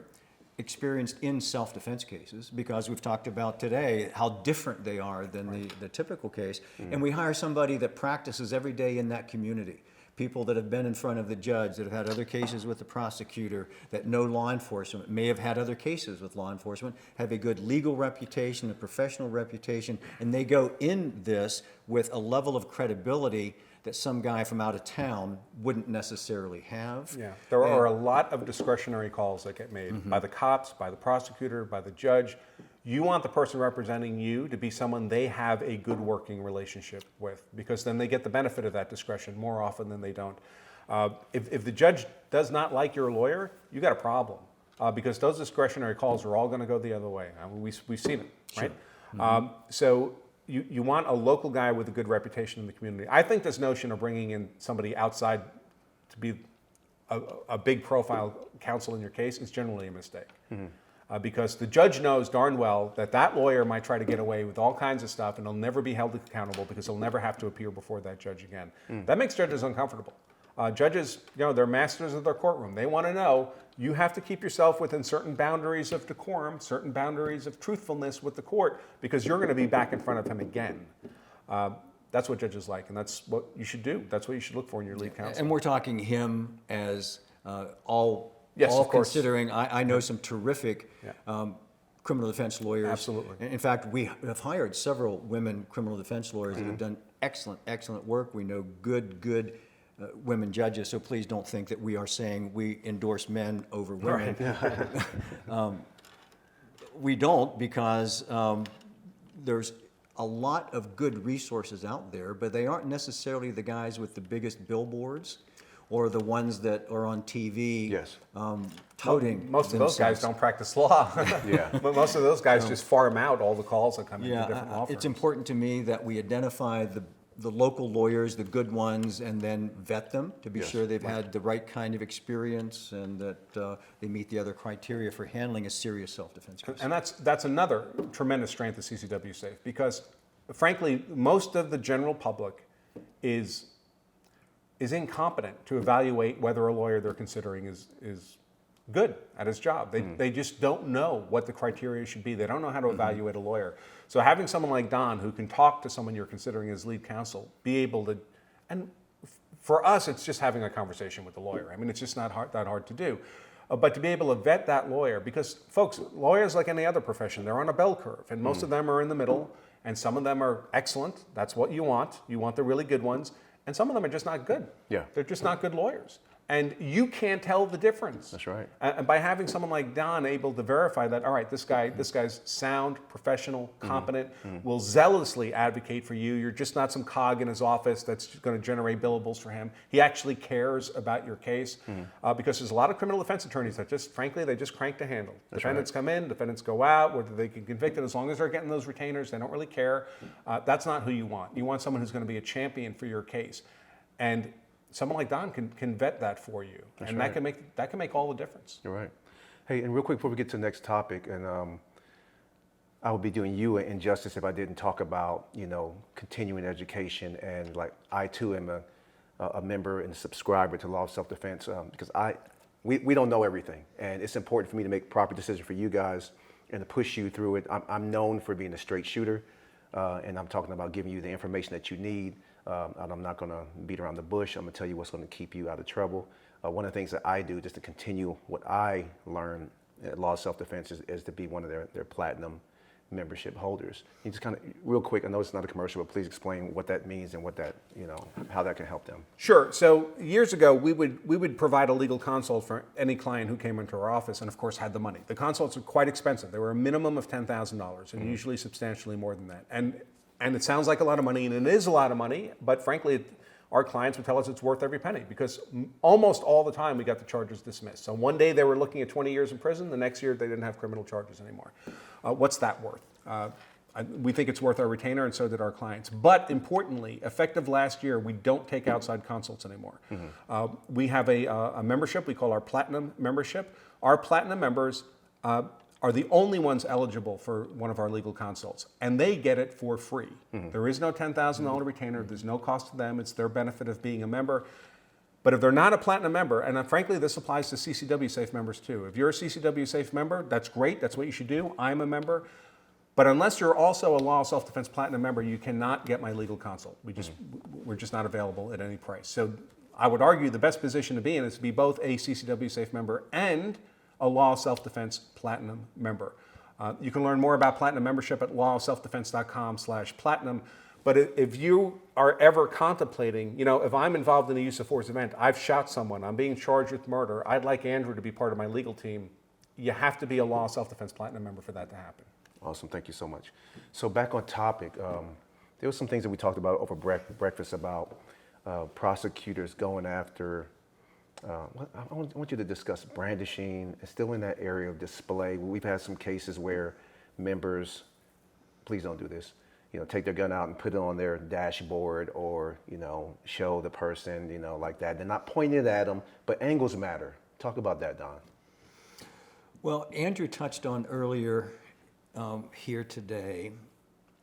experienced in self-defense cases, because we've talked about today how different they are than the typical case. And we hire somebody that practices every day in that community. People that have been in front of the judge, that have had other cases with the prosecutor, that know law enforcement, may have had other cases with law enforcement, have a good legal reputation, a professional reputation, and they go in this with a level of credibility that some guy from out of town wouldn't necessarily have. Yeah, there are a lot of discretionary calls that get made by the cops, by the prosecutor, by the judge. You want the person representing you to be someone they have a good working relationship with, because then they get the benefit of that discretion more often than they don't. If the judge does not like your lawyer, you got a problem, because those discretionary calls are all going to go the other way. I mean, we've seen it, right? So you want a local guy with a good reputation in the community. I think this notion of bringing in somebody outside to be a big profile counsel in your case is generally a mistake. Because the judge knows darn well that lawyer might try to get away with all kinds of stuff and he'll never be held accountable because he'll never have to appear before that judge again. That makes judges uncomfortable. Judges, they're masters of their courtroom. They want to know you have to keep yourself within certain boundaries of decorum, certain boundaries of truthfulness with the court, because you're going to be back in front of him again. That's what judges like, and that's what you should do. That's what you should look for in your lead counsel. And we're talking him as all Yes, all of course. considering. I know some terrific criminal defense lawyers. Absolutely. In fact, we have hired several women criminal defense lawyers that have done excellent work. We know good women judges, so please don't think that we are saying we endorse men over women. We don't, because there's a lot of good resources out there, but they aren't necessarily the guys with the biggest billboards or the ones that are on TV Yes. touting Most of those guys themselves. don't practice law. Yeah. But most of those guys just farm out all the calls that come in to different law Yeah, firms. it's important to me that we identify the local lawyers, the good ones, and then vet them to be Yes, sure they've had the right kind of experience and that they meet the other criteria for handling a serious self-defense case. And that's another tremendous strength of CCW Safe, because frankly, most of the general public is incompetent to evaluate whether a lawyer they're considering is good at his job. They just don't know what the criteria should be. They don't know how to evaluate a lawyer. So having someone like Don who can talk to someone you're considering as lead counsel, be able to, and for us, it's just having a conversation with the lawyer. I mean, it's just not that hard to do. But to be able to vet that lawyer, because folks, lawyers, like any other profession, they're on a bell curve, and most of them are in the middle, and some of them are excellent. That's what you want. You want the really good ones. And some of them are just not good. Yeah. They're just not good lawyers. And you can't tell the difference. That's right. And by having someone like Don able to verify that, all right, this guy's sound, professional, competent, will zealously advocate for you. You're just not some cog in his office that's going to generate billables for him. He actually cares about your case, because there's a lot of criminal defense attorneys that just, frankly, they just crank the handle. Defendants come in, defendants go out, whether they get convicted, as long as they're getting those retainers, they don't really care. That's not who you want. You want someone who's going to be a champion for your case. And someone like Don can vet that for you, and that can make all the difference. You're right. Hey, and real quick before we get to the next topic, and I would be doing you an injustice if I didn't talk about, continuing education, and like I too am a member and a subscriber to Law of Self-Defense, because we don't know everything, and it's important for me to make proper decisions for you guys and to push you through it. I'm known for being a straight shooter, and I'm talking about giving you the information that you need. And I'm not going to beat around the bush. I'm going to tell you what's going to keep you out of trouble. One of the things that I do just to continue what I learned at Law of Self-Defense is to be one of their platinum membership holders. You just kind of, real quick, I know it's not a commercial, but please explain what that means and what that, how that can help them. Sure. So years ago, we would provide a legal consult for any client who came into our office, and of course had the money. The consults were quite expensive. They were a minimum of $10,000, and usually substantially more than that. And it sounds like a lot of money, and it is a lot of money, but frankly, our clients would tell us it's worth every penny, because almost all the time we got the charges dismissed. So one day they were looking at 20 years in prison, the next year they didn't have criminal charges anymore. What's that worth? We think it's worth our retainer, and so did our clients. But importantly, effective last year, we don't take outside consults anymore. We have a membership we call our Platinum membership. Our Platinum members are the only ones eligible for one of our legal consults, and they get it for free. There is no $10,000 retainer. There's no cost to them. It's their benefit of being a member. But if they're not a Platinum member, and frankly, this applies to CCW Safe members too. If you're a CCW Safe member, that's great. That's what you should do. I'm a member. But unless you're also a Law of Self-Defense Platinum member, you cannot get my legal consult. We're just not available at any price. So I would argue the best position to be in is to be both a CCW Safe member and a Law of Self-Defense Platinum member. You can learn more about Platinum membership at lawofselfdefense.com/platinum. But if you are ever contemplating, if I'm involved in a use of force event, I've shot someone, I'm being charged with murder, I'd like Andrew to be part of my legal team, you have to be a Law of Self-Defense Platinum member for that to happen. Awesome, thank you so much. So back on topic, there were some things that we talked about over breakfast about prosecutors going after, I want you to discuss brandishing. It's still in that area of display. We've had some cases where members, please don't do this, take their gun out and put it on their dashboard, or, show the person, like that. They're not pointing it at them, but angles matter. Talk about that, Don. Well, Andrew touched on earlier here today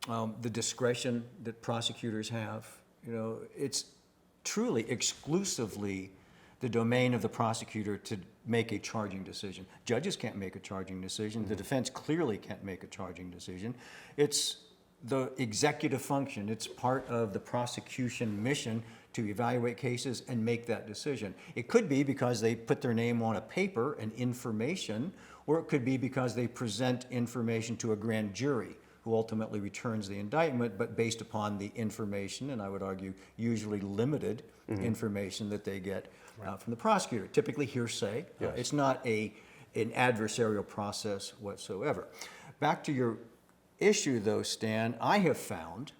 the discretion that prosecutors have. It's truly exclusively the domain of the prosecutor to make a charging decision. Judges can't make a charging decision. The defense clearly can't make a charging decision. It's the executive function. It's part of the prosecution mission to evaluate cases and make that decision. It could be because they put their name on a paper and information, or it could be because they present information to a grand jury who ultimately returns the indictment, but based upon the information, and I would argue usually limited information that they get from the prosecutor, typically hearsay. Yes. It's not an adversarial process whatsoever. Back to your issue though, Stan, I have found,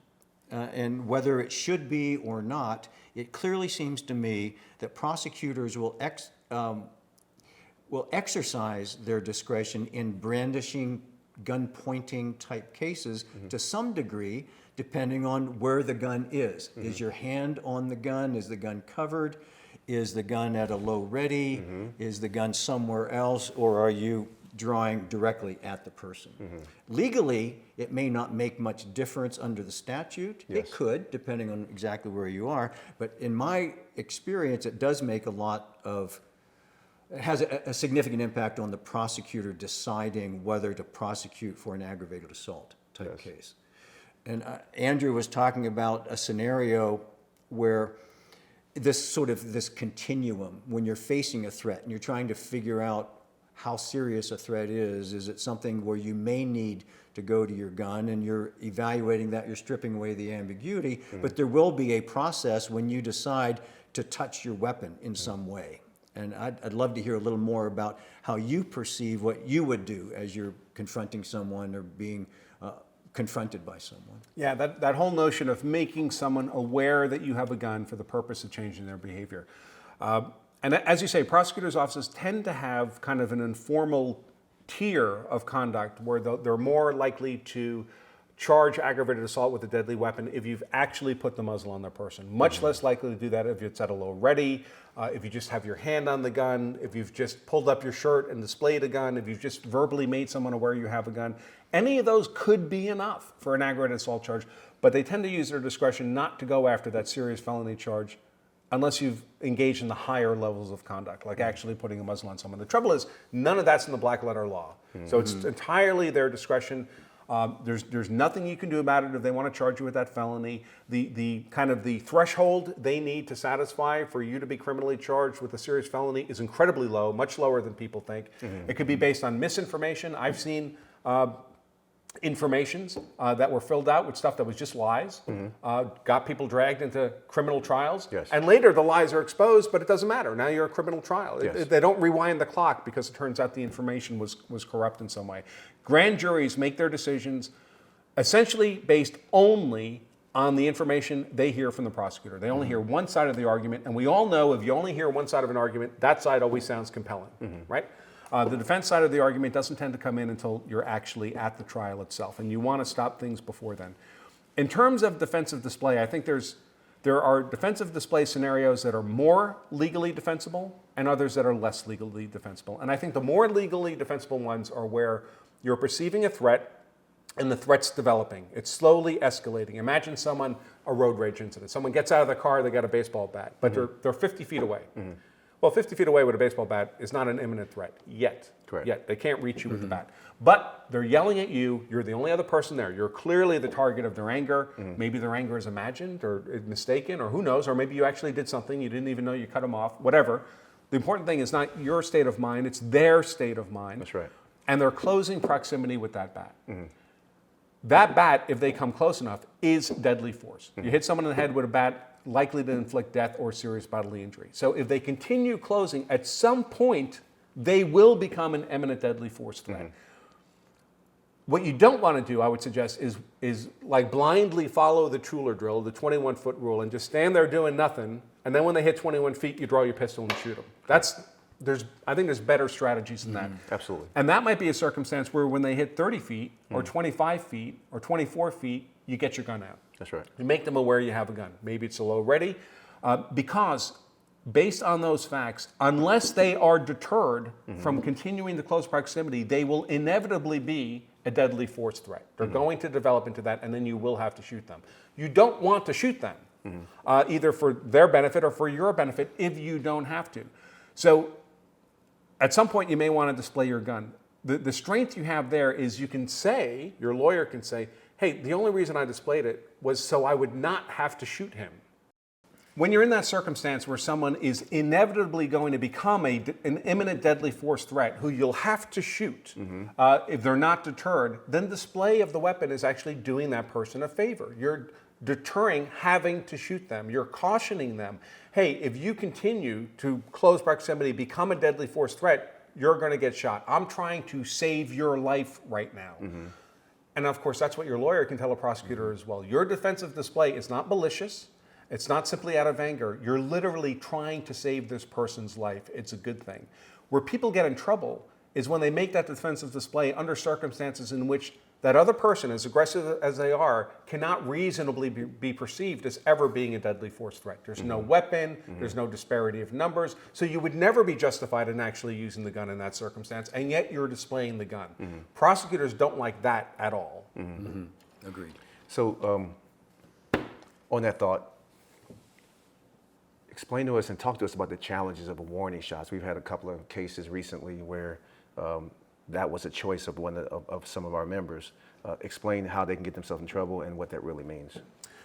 and whether it should be or not, it clearly seems to me that prosecutors will exercise their discretion in brandishing, gun pointing type cases to some degree, depending on where the gun is. Is your hand on the gun? Is the gun covered? Is the gun at a low ready? Is the gun somewhere else? Or are you drawing directly at the person? Legally, it may not make much difference under the statute. Yes. It could, depending on exactly where you are. But in my experience, it does make it has a significant impact on the prosecutor deciding whether to prosecute for an aggravated assault type case. And Andrew was talking about a scenario where this continuum, when you're facing a threat and you're trying to figure out how serious a threat is it something where you may need to go to your gun and you're evaluating that, you're stripping away the ambiguity, but there will be a process when you decide to touch your weapon in some way. And I'd love to hear a little more about how you perceive what you would do as you're confronting someone or being confronted by someone. Yeah, that whole notion of making someone aware that you have a gun for the purpose of changing their behavior. And as you say, prosecutors' offices tend to have kind of an informal tier of conduct where they're more likely to charge aggravated assault with a deadly weapon if you've actually put the muzzle on their person. Much less likely to do that if it's at a low ready, if you just have your hand on the gun, if you've just pulled up your shirt and displayed a gun, if you've just verbally made someone aware you have a gun. Any of those could be enough for an aggravated assault charge, but they tend to use their discretion not to go after that serious felony charge unless you've engaged in the higher levels of conduct, like actually putting a muzzle on someone. The trouble is, none of that's in the black letter law. So it's entirely their discretion. There's nothing you can do about it if they want to charge you with that felony. The kind of the threshold they need to satisfy for you to be criminally charged with a serious felony is incredibly low, much lower than people think. It could be based on misinformation. I've seen informations that were filled out with stuff that was just lies, got people dragged into criminal trials, Yes. and later the lies are exposed, but it doesn't matter. Now you're a criminal trial. Yes. They don't rewind the clock because it turns out the information was corrupt in some way. Grand juries make their decisions essentially based only on the information they hear from the prosecutor. They only hear one side of the argument, and we all know if you only hear one side of an argument, that side always sounds compelling, right? The defense side of the argument doesn't tend to come in until you're actually at the trial itself, and you want to stop things before then. In terms of defensive display, I think there are defensive display scenarios that are more legally defensible and others that are less legally defensible. And I think the more legally defensible ones are where you're perceiving a threat and the threat's developing. It's slowly escalating. Imagine a road rage incident. Someone gets out of the car, they got a baseball bat, but they're 50 feet away. Well, 50 feet away with a baseball bat is not an imminent threat yet. Correct. Yet. They can't reach you with the bat. But they're yelling at you. You're the only other person there. You're clearly the target of their anger. Maybe their anger is imagined or mistaken, or who knows, or maybe you actually did something. You didn't even know you cut them off, whatever. The important thing is not your state of mind. It's their state of mind. That's right. And their closing proximity with that bat. That bat, if they come close enough, is deadly force. You hit someone in the head with a bat, likely to inflict death or serious bodily injury. So if they continue closing, at some point, they will become an imminent deadly force threat. What you don't want to do, I would suggest, is like blindly follow the Truler drill, the 21-foot rule, and just stand there doing nothing, and then when they hit 21 feet, you draw your pistol and shoot them. I think there's better strategies than that. Absolutely. And that might be a circumstance where when they hit 30 feet, or 25 feet, or 24 feet, you get your gun out. That's right. You make them aware you have a gun. Maybe it's a low ready, because based on those facts, unless they are deterred from continuing the close proximity, they will inevitably be a deadly force threat. They're going to develop into that, and then you will have to shoot them. You don't want to shoot them, either for their benefit or for your benefit if you don't have to. So at some point, you may want to display your gun. The strength you have there is you can say, your lawyer can say, hey, the only reason I displayed it was so I would not have to shoot him. When you're in that circumstance where someone is inevitably going to become an imminent deadly force threat who you'll have to shoot if they're not deterred, then display of the weapon is actually doing that person a favor. You're deterring having to shoot them. You're cautioning them, hey, if you continue to close proximity, become a deadly force threat, you're going to get shot. I'm trying to save your life right now. And of course, that's what your lawyer can tell a prosecutor as well. Your defensive display is not malicious. It's not simply out of anger. You're literally trying to save this person's life. It's a good thing. Where people get in trouble is when they make that defensive display under circumstances in which that other person, as aggressive as they are, cannot reasonably be perceived as ever being a deadly force threat. There's no weapon, there's no disparity of numbers, so you would never be justified in actually using the gun in that circumstance, and yet you're displaying the gun. Prosecutors don't like that at all. Agreed. So on that thought, explain to us and talk to us about the challenges of warning shots. We've had a couple of cases recently where that was a choice of of some of our members. Explain how they can get themselves in trouble and what that really means.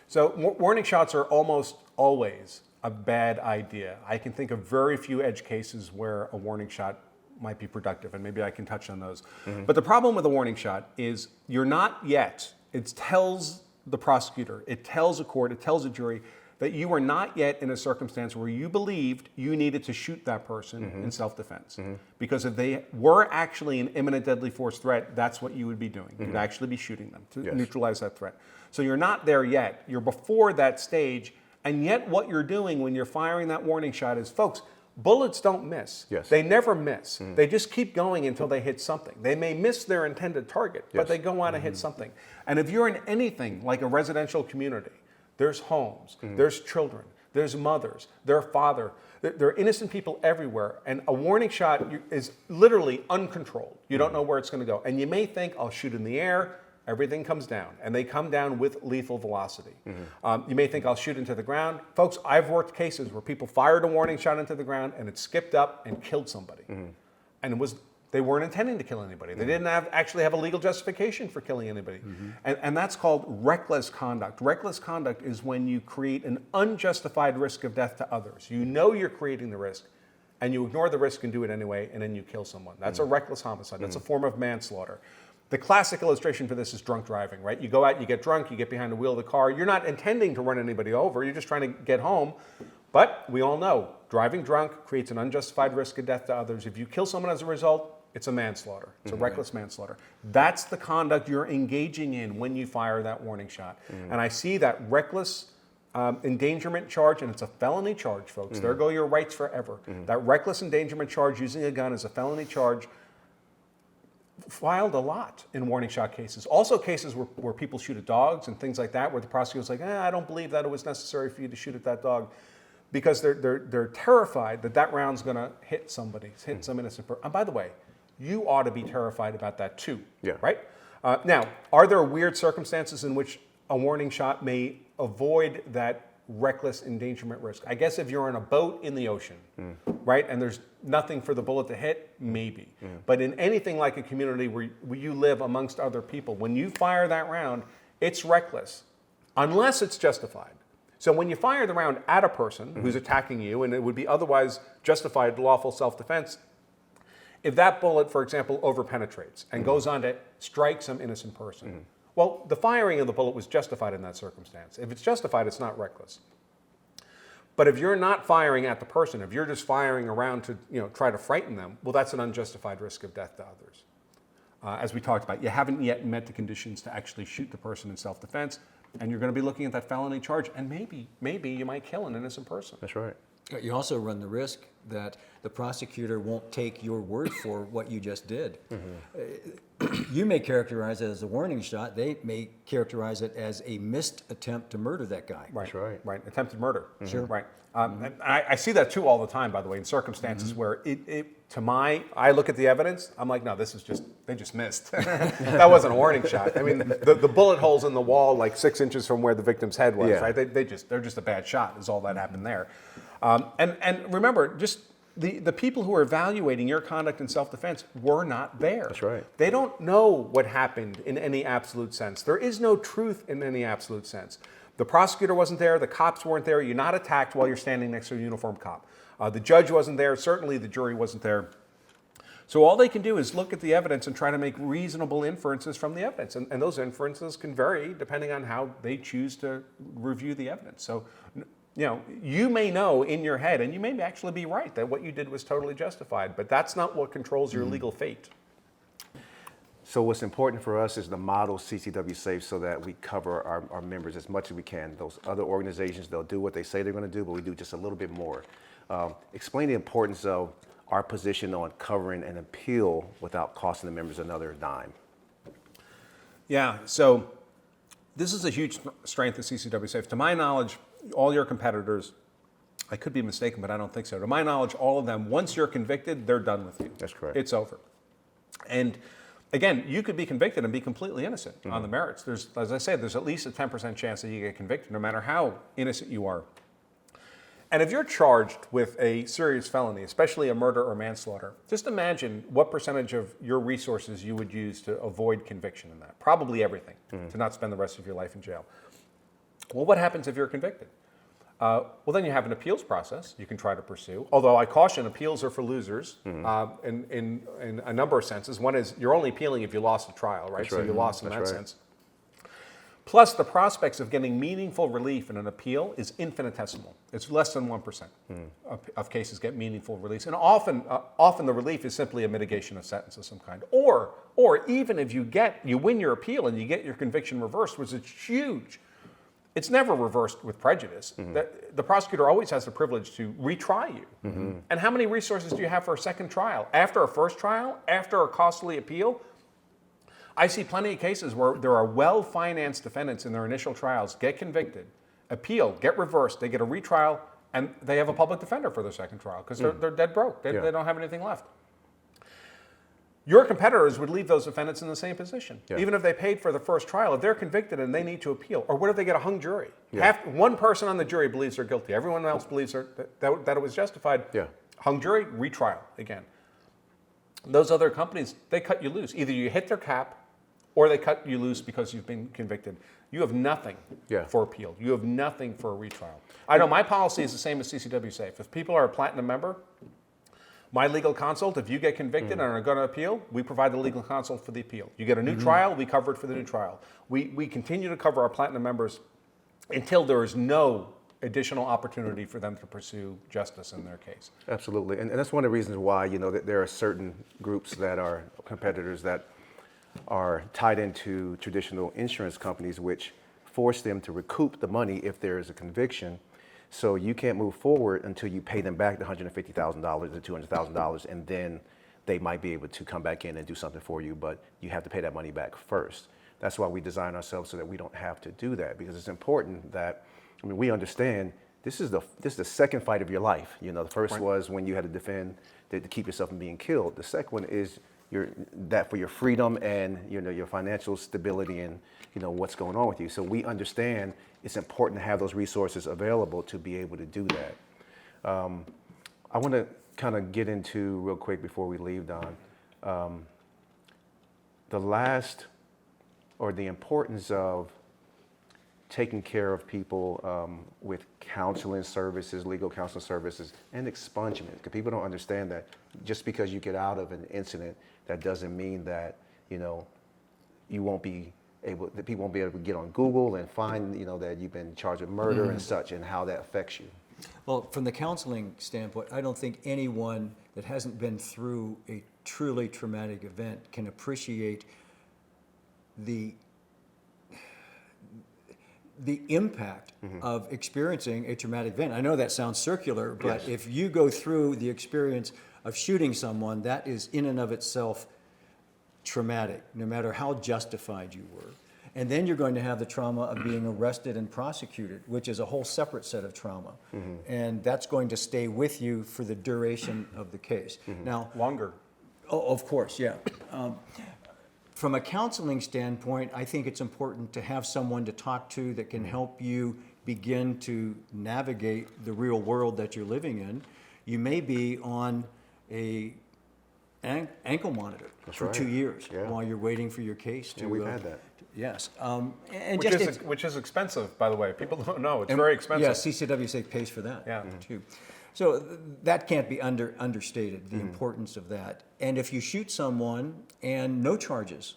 So warning shots are almost always a bad idea. I can think of very few edge cases where a warning shot might be productive, and maybe I can touch on those. But the problem with a warning shot is you're not yet, it tells the prosecutor, it tells a court, it tells a jury that you are not yet in a circumstance where you believed you needed to shoot that person in self-defense. Because if they were actually an imminent deadly force threat, that's what you would be doing. You'd actually be shooting them to neutralize that threat. So you're not there yet. You're before that stage, and yet what you're doing when you're firing that warning shot is, folks, bullets don't miss. Yes. They never miss. They just keep going until they hit something. They may miss their intended target, but they go on and hit something. And if you're in anything like a residential community, there's homes, there's children, there's mothers, there's father, there are innocent people everywhere, and a warning shot is literally uncontrolled. You don't know where it's going to go. And you may think, I'll shoot in the air, everything comes down, and they come down with lethal velocity. You may think, I'll shoot into the ground. Folks, I've worked cases where people fired a warning shot into the ground, and it skipped up and killed somebody. And they weren't intending to kill anybody. They didn't actually have a legal justification for killing anybody. And that's called reckless conduct. Reckless conduct is when you create an unjustified risk of death to others. You know you're creating the risk, and you ignore the risk and do it anyway, and then you kill someone. That's a reckless homicide. That's a form of manslaughter. The classic illustration for this is drunk driving, right? You go out, you get drunk, you get behind the wheel of the car. You're not intending to run anybody over. You're just trying to get home. But we all know driving drunk creates an unjustified risk of death to others. If you kill someone as a result, it's a manslaughter. It's a reckless manslaughter. That's the conduct you're engaging in when you fire that warning shot. And I see that reckless endangerment charge, and it's a felony charge, folks. There go your rights forever. That reckless endangerment charge using a gun is a felony charge, filed a lot in warning shot cases. Also cases where people shoot at dogs and things like that, where the prosecutor's like, I don't believe that it was necessary for you to shoot at that dog, because they're terrified that that round's gonna hit somebody, hit some innocent person. And by the way, you ought to be terrified about that too, right? Now, are there weird circumstances in which a warning shot may avoid that reckless endangerment risk? I guess if you're on a boat in the ocean, right, and there's nothing for the bullet to hit, maybe. But in anything like a community where you live amongst other people, when you fire that round, it's reckless, unless it's justified. So when you fire the round at a person who's attacking you, and it would be otherwise justified lawful self-defense, if that bullet, for example, overpenetrates and goes on to strike some innocent person, well, the firing of the bullet was justified in that circumstance. If it's justified, it's not reckless. But if you're not firing at the person, if you're just firing around to try to frighten them, well, that's an unjustified risk of death to others. As we talked about, you haven't yet met the conditions to actually shoot the person in self-defense, and you're going to be looking at that felony charge, and maybe you might kill an innocent person. That's right. You also run the risk that the prosecutor won't take your word for what you just did. You may characterize it as a warning shot. They may characterize it as a missed attempt to murder that guy. Right. That's right. Right. Attempted murder. Sure. Right. And I see that too all the time, by the way, in circumstances where I look at the evidence, I'm like, no, they just missed. That wasn't a warning shot. I mean, the bullet holes in the wall, like 6 inches from where the victim's head was, right? They're just a bad shot, is all that happened there. And remember, just the people who are evaluating your conduct in self-defense were not there. That's right. They don't know what happened in any absolute sense. There is no truth in any absolute sense. The prosecutor wasn't there. The cops weren't there. You're not attacked while you're standing next to a uniformed cop. The judge wasn't there. Certainly the jury wasn't there. So all they can do is look at the evidence and try to make reasonable inferences from the evidence. And those inferences can vary depending on how they choose to review the evidence. So, you may know in your head, and you may actually be right, that what you did was totally justified, but that's not what controls your legal fate. So what's important for us is to model CCW Safe so that we cover our members as much as we can. Those other organizations, they'll do what they say they're going to do, but we do just a little bit more. Explain the importance of our position on covering an appeal without costing the members another dime. Yeah, so this is a huge strength of CCW Safe. To my knowledge, all your competitors, I could be mistaken, but I don't think so. To my knowledge, all of them, once you're convicted, they're done with you. That's correct. It's over. And again, you could be convicted and be completely innocent on the merits. There's, as I said, there's at least a 10% chance that you get convicted, no matter how innocent you are. And if you're charged with a serious felony, especially a murder or manslaughter, just imagine what percentage of your resources you would use to avoid conviction in that. Probably everything, to not spend the rest of your life in jail. Well, what happens if you're convicted? Well, then you have an appeals process you can try to pursue. Although I caution, appeals are for losers in a number of senses. One is you're only appealing if you lost a trial, right? That's So right. you lost in That's that right. sense. Plus, the prospects of getting meaningful relief in an appeal is infinitesimal. It's less than 1% of cases get meaningful release. And often the relief is simply a mitigation of sentence of some kind. Or even if you win your appeal and you get your conviction reversed, which is huge, it's never reversed with prejudice. The prosecutor always has the privilege to retry you. And how many resources do you have for a second trial? After a first trial? After a costly appeal? I see plenty of cases where there are well-financed defendants in their initial trials get convicted, appeal, get reversed, they get a retrial, and they have a public defender for their second trial because they're dead broke. They don't have anything left. Your competitors would leave those defendants in the same position, even if they paid for the first trial. If they're convicted and they need to appeal, or what if they get a hung jury? One person on the jury believes they're guilty. Everyone else believes that it was justified. Hung jury, retrial again. Those other companies, they cut you loose. Either you hit their cap, or they cut you loose because you've been convicted. You have nothing for appeal. You have nothing for a retrial. I know my policy is the same as CCW Safe. If people are a platinum member, my legal consult, if you get convicted and are going to appeal, we provide the legal consult for the appeal. You get a new trial, we cover it for the new trial. We continue to cover our platinum members until there is no additional opportunity for them to pursue justice in their case. Absolutely, and that's one of the reasons why that there are certain groups that are competitors that are tied into traditional insurance companies, which force them to recoup the money if there is a conviction. So you can't move forward until you pay them back the $150,000 to $200,000, and then they might be able to come back in and do something for you, but you have to pay that money back first. That's why we design ourselves so that we don't have to do that, because it's important that, we understand this is the second fight of your life. The first was when you had to defend to keep yourself from being killed. The second one is that for your freedom and your financial stability and what's going on with you. So we understand it's important to have those resources available to be able to do that. I want to kind of get into real quick before we leave, Don, the importance of taking care of people with counseling services, legal counseling services, and expungement. Because people don't understand that just because you get out of an incident, that doesn't mean that you won't be able. That people won't be able to get on Google and find that you've been charged with murder and such, and how that affects you. Well, from the counseling standpoint, I don't think anyone that hasn't been through a truly traumatic event can appreciate the impact of experiencing a traumatic event. I know that sounds circular, but if you go through the experience of shooting someone, that is in and of itself traumatic, no matter how justified you were. And then you're going to have the trauma of being arrested and prosecuted, which is a whole separate set of trauma. And that's going to stay with you for the duration of the case. Now, Longer. Oh, of course, yeah. From a counseling standpoint, I think it's important to have someone to talk to that can help you begin to navigate the real world that you're living in. you may be on a ankle monitor That's for right. 2 years Yeah. while you're waiting for your case to. Yeah, we've had that. Yes, and Which just is, which is expensive, by the way. People don't know. It's very expensive. Yeah, CCW Safe pays for that. Yeah. Too. So that can't be understated, the importance of that. And if you shoot someone and no charges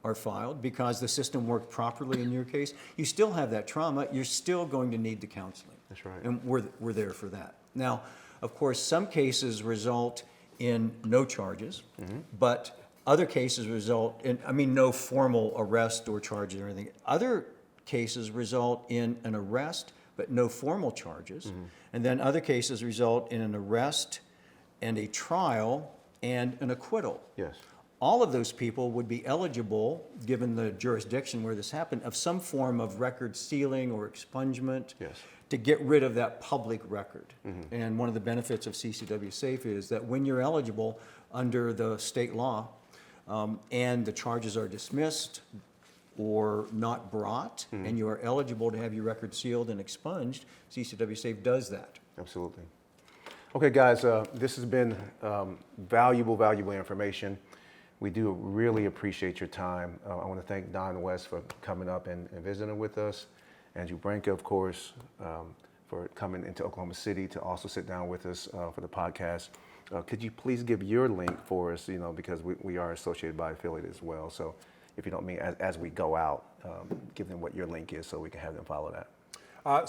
are filed because the system worked properly in your case, you still have that trauma. You're still going to need the counseling. That's right. And we're there for that. Now, of course, some cases result in no charges, but other cases result in, no formal arrest or charges or anything. Other cases result in an arrest, but no formal charges. And then other cases result in an arrest and a trial and an acquittal. Yes. All of those people would be eligible, given the jurisdiction where this happened, of some form of record sealing or expungement. Yes. To get rid of that public record. And one of the benefits of CCW Safe is that when you're eligible under the state law and the charges are dismissed or not brought, and you are eligible to have your record sealed and expunged, CCW Safe does that. Absolutely. Okay, guys, this has been valuable information. We do really appreciate your time. I want to thank Don West for coming up and visiting with us. Andrew Branca, of course, for coming into Oklahoma City to also sit down with us for the podcast. Could you please give your link for us, because we are associated by affiliate as well. So if you don't mean, as we go out, give them what your link is so we can have them follow that.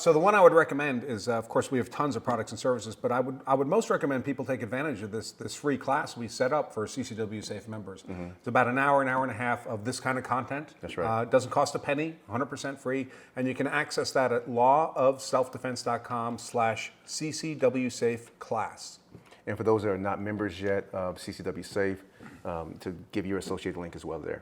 So the one I would recommend is, of course, we have tons of products and services, but I would most recommend people take advantage of this free class we set up for CCW Safe members. It's about an hour and a half of this kind of content. That's right. It doesn't cost a penny, 100% free, and you can access that at lawofselfdefense.com/CCW Safe class. And for those that are not members yet of CCW Safe, to give your associated link as well there.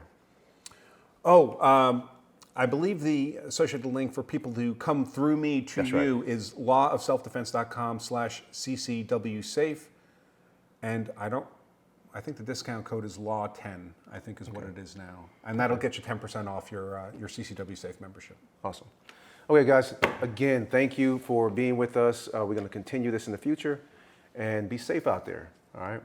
I believe the associated link for people to come through me to That's right. you is lawofselfdefense.com/CCW Safe. And I think the discount code is LAW10, I think is what it is now. And that'll get you 10% off your CCW Safe membership. Awesome. Okay, guys, again, thank you for being with us. We're going to continue this in the future, and be safe out there, all right?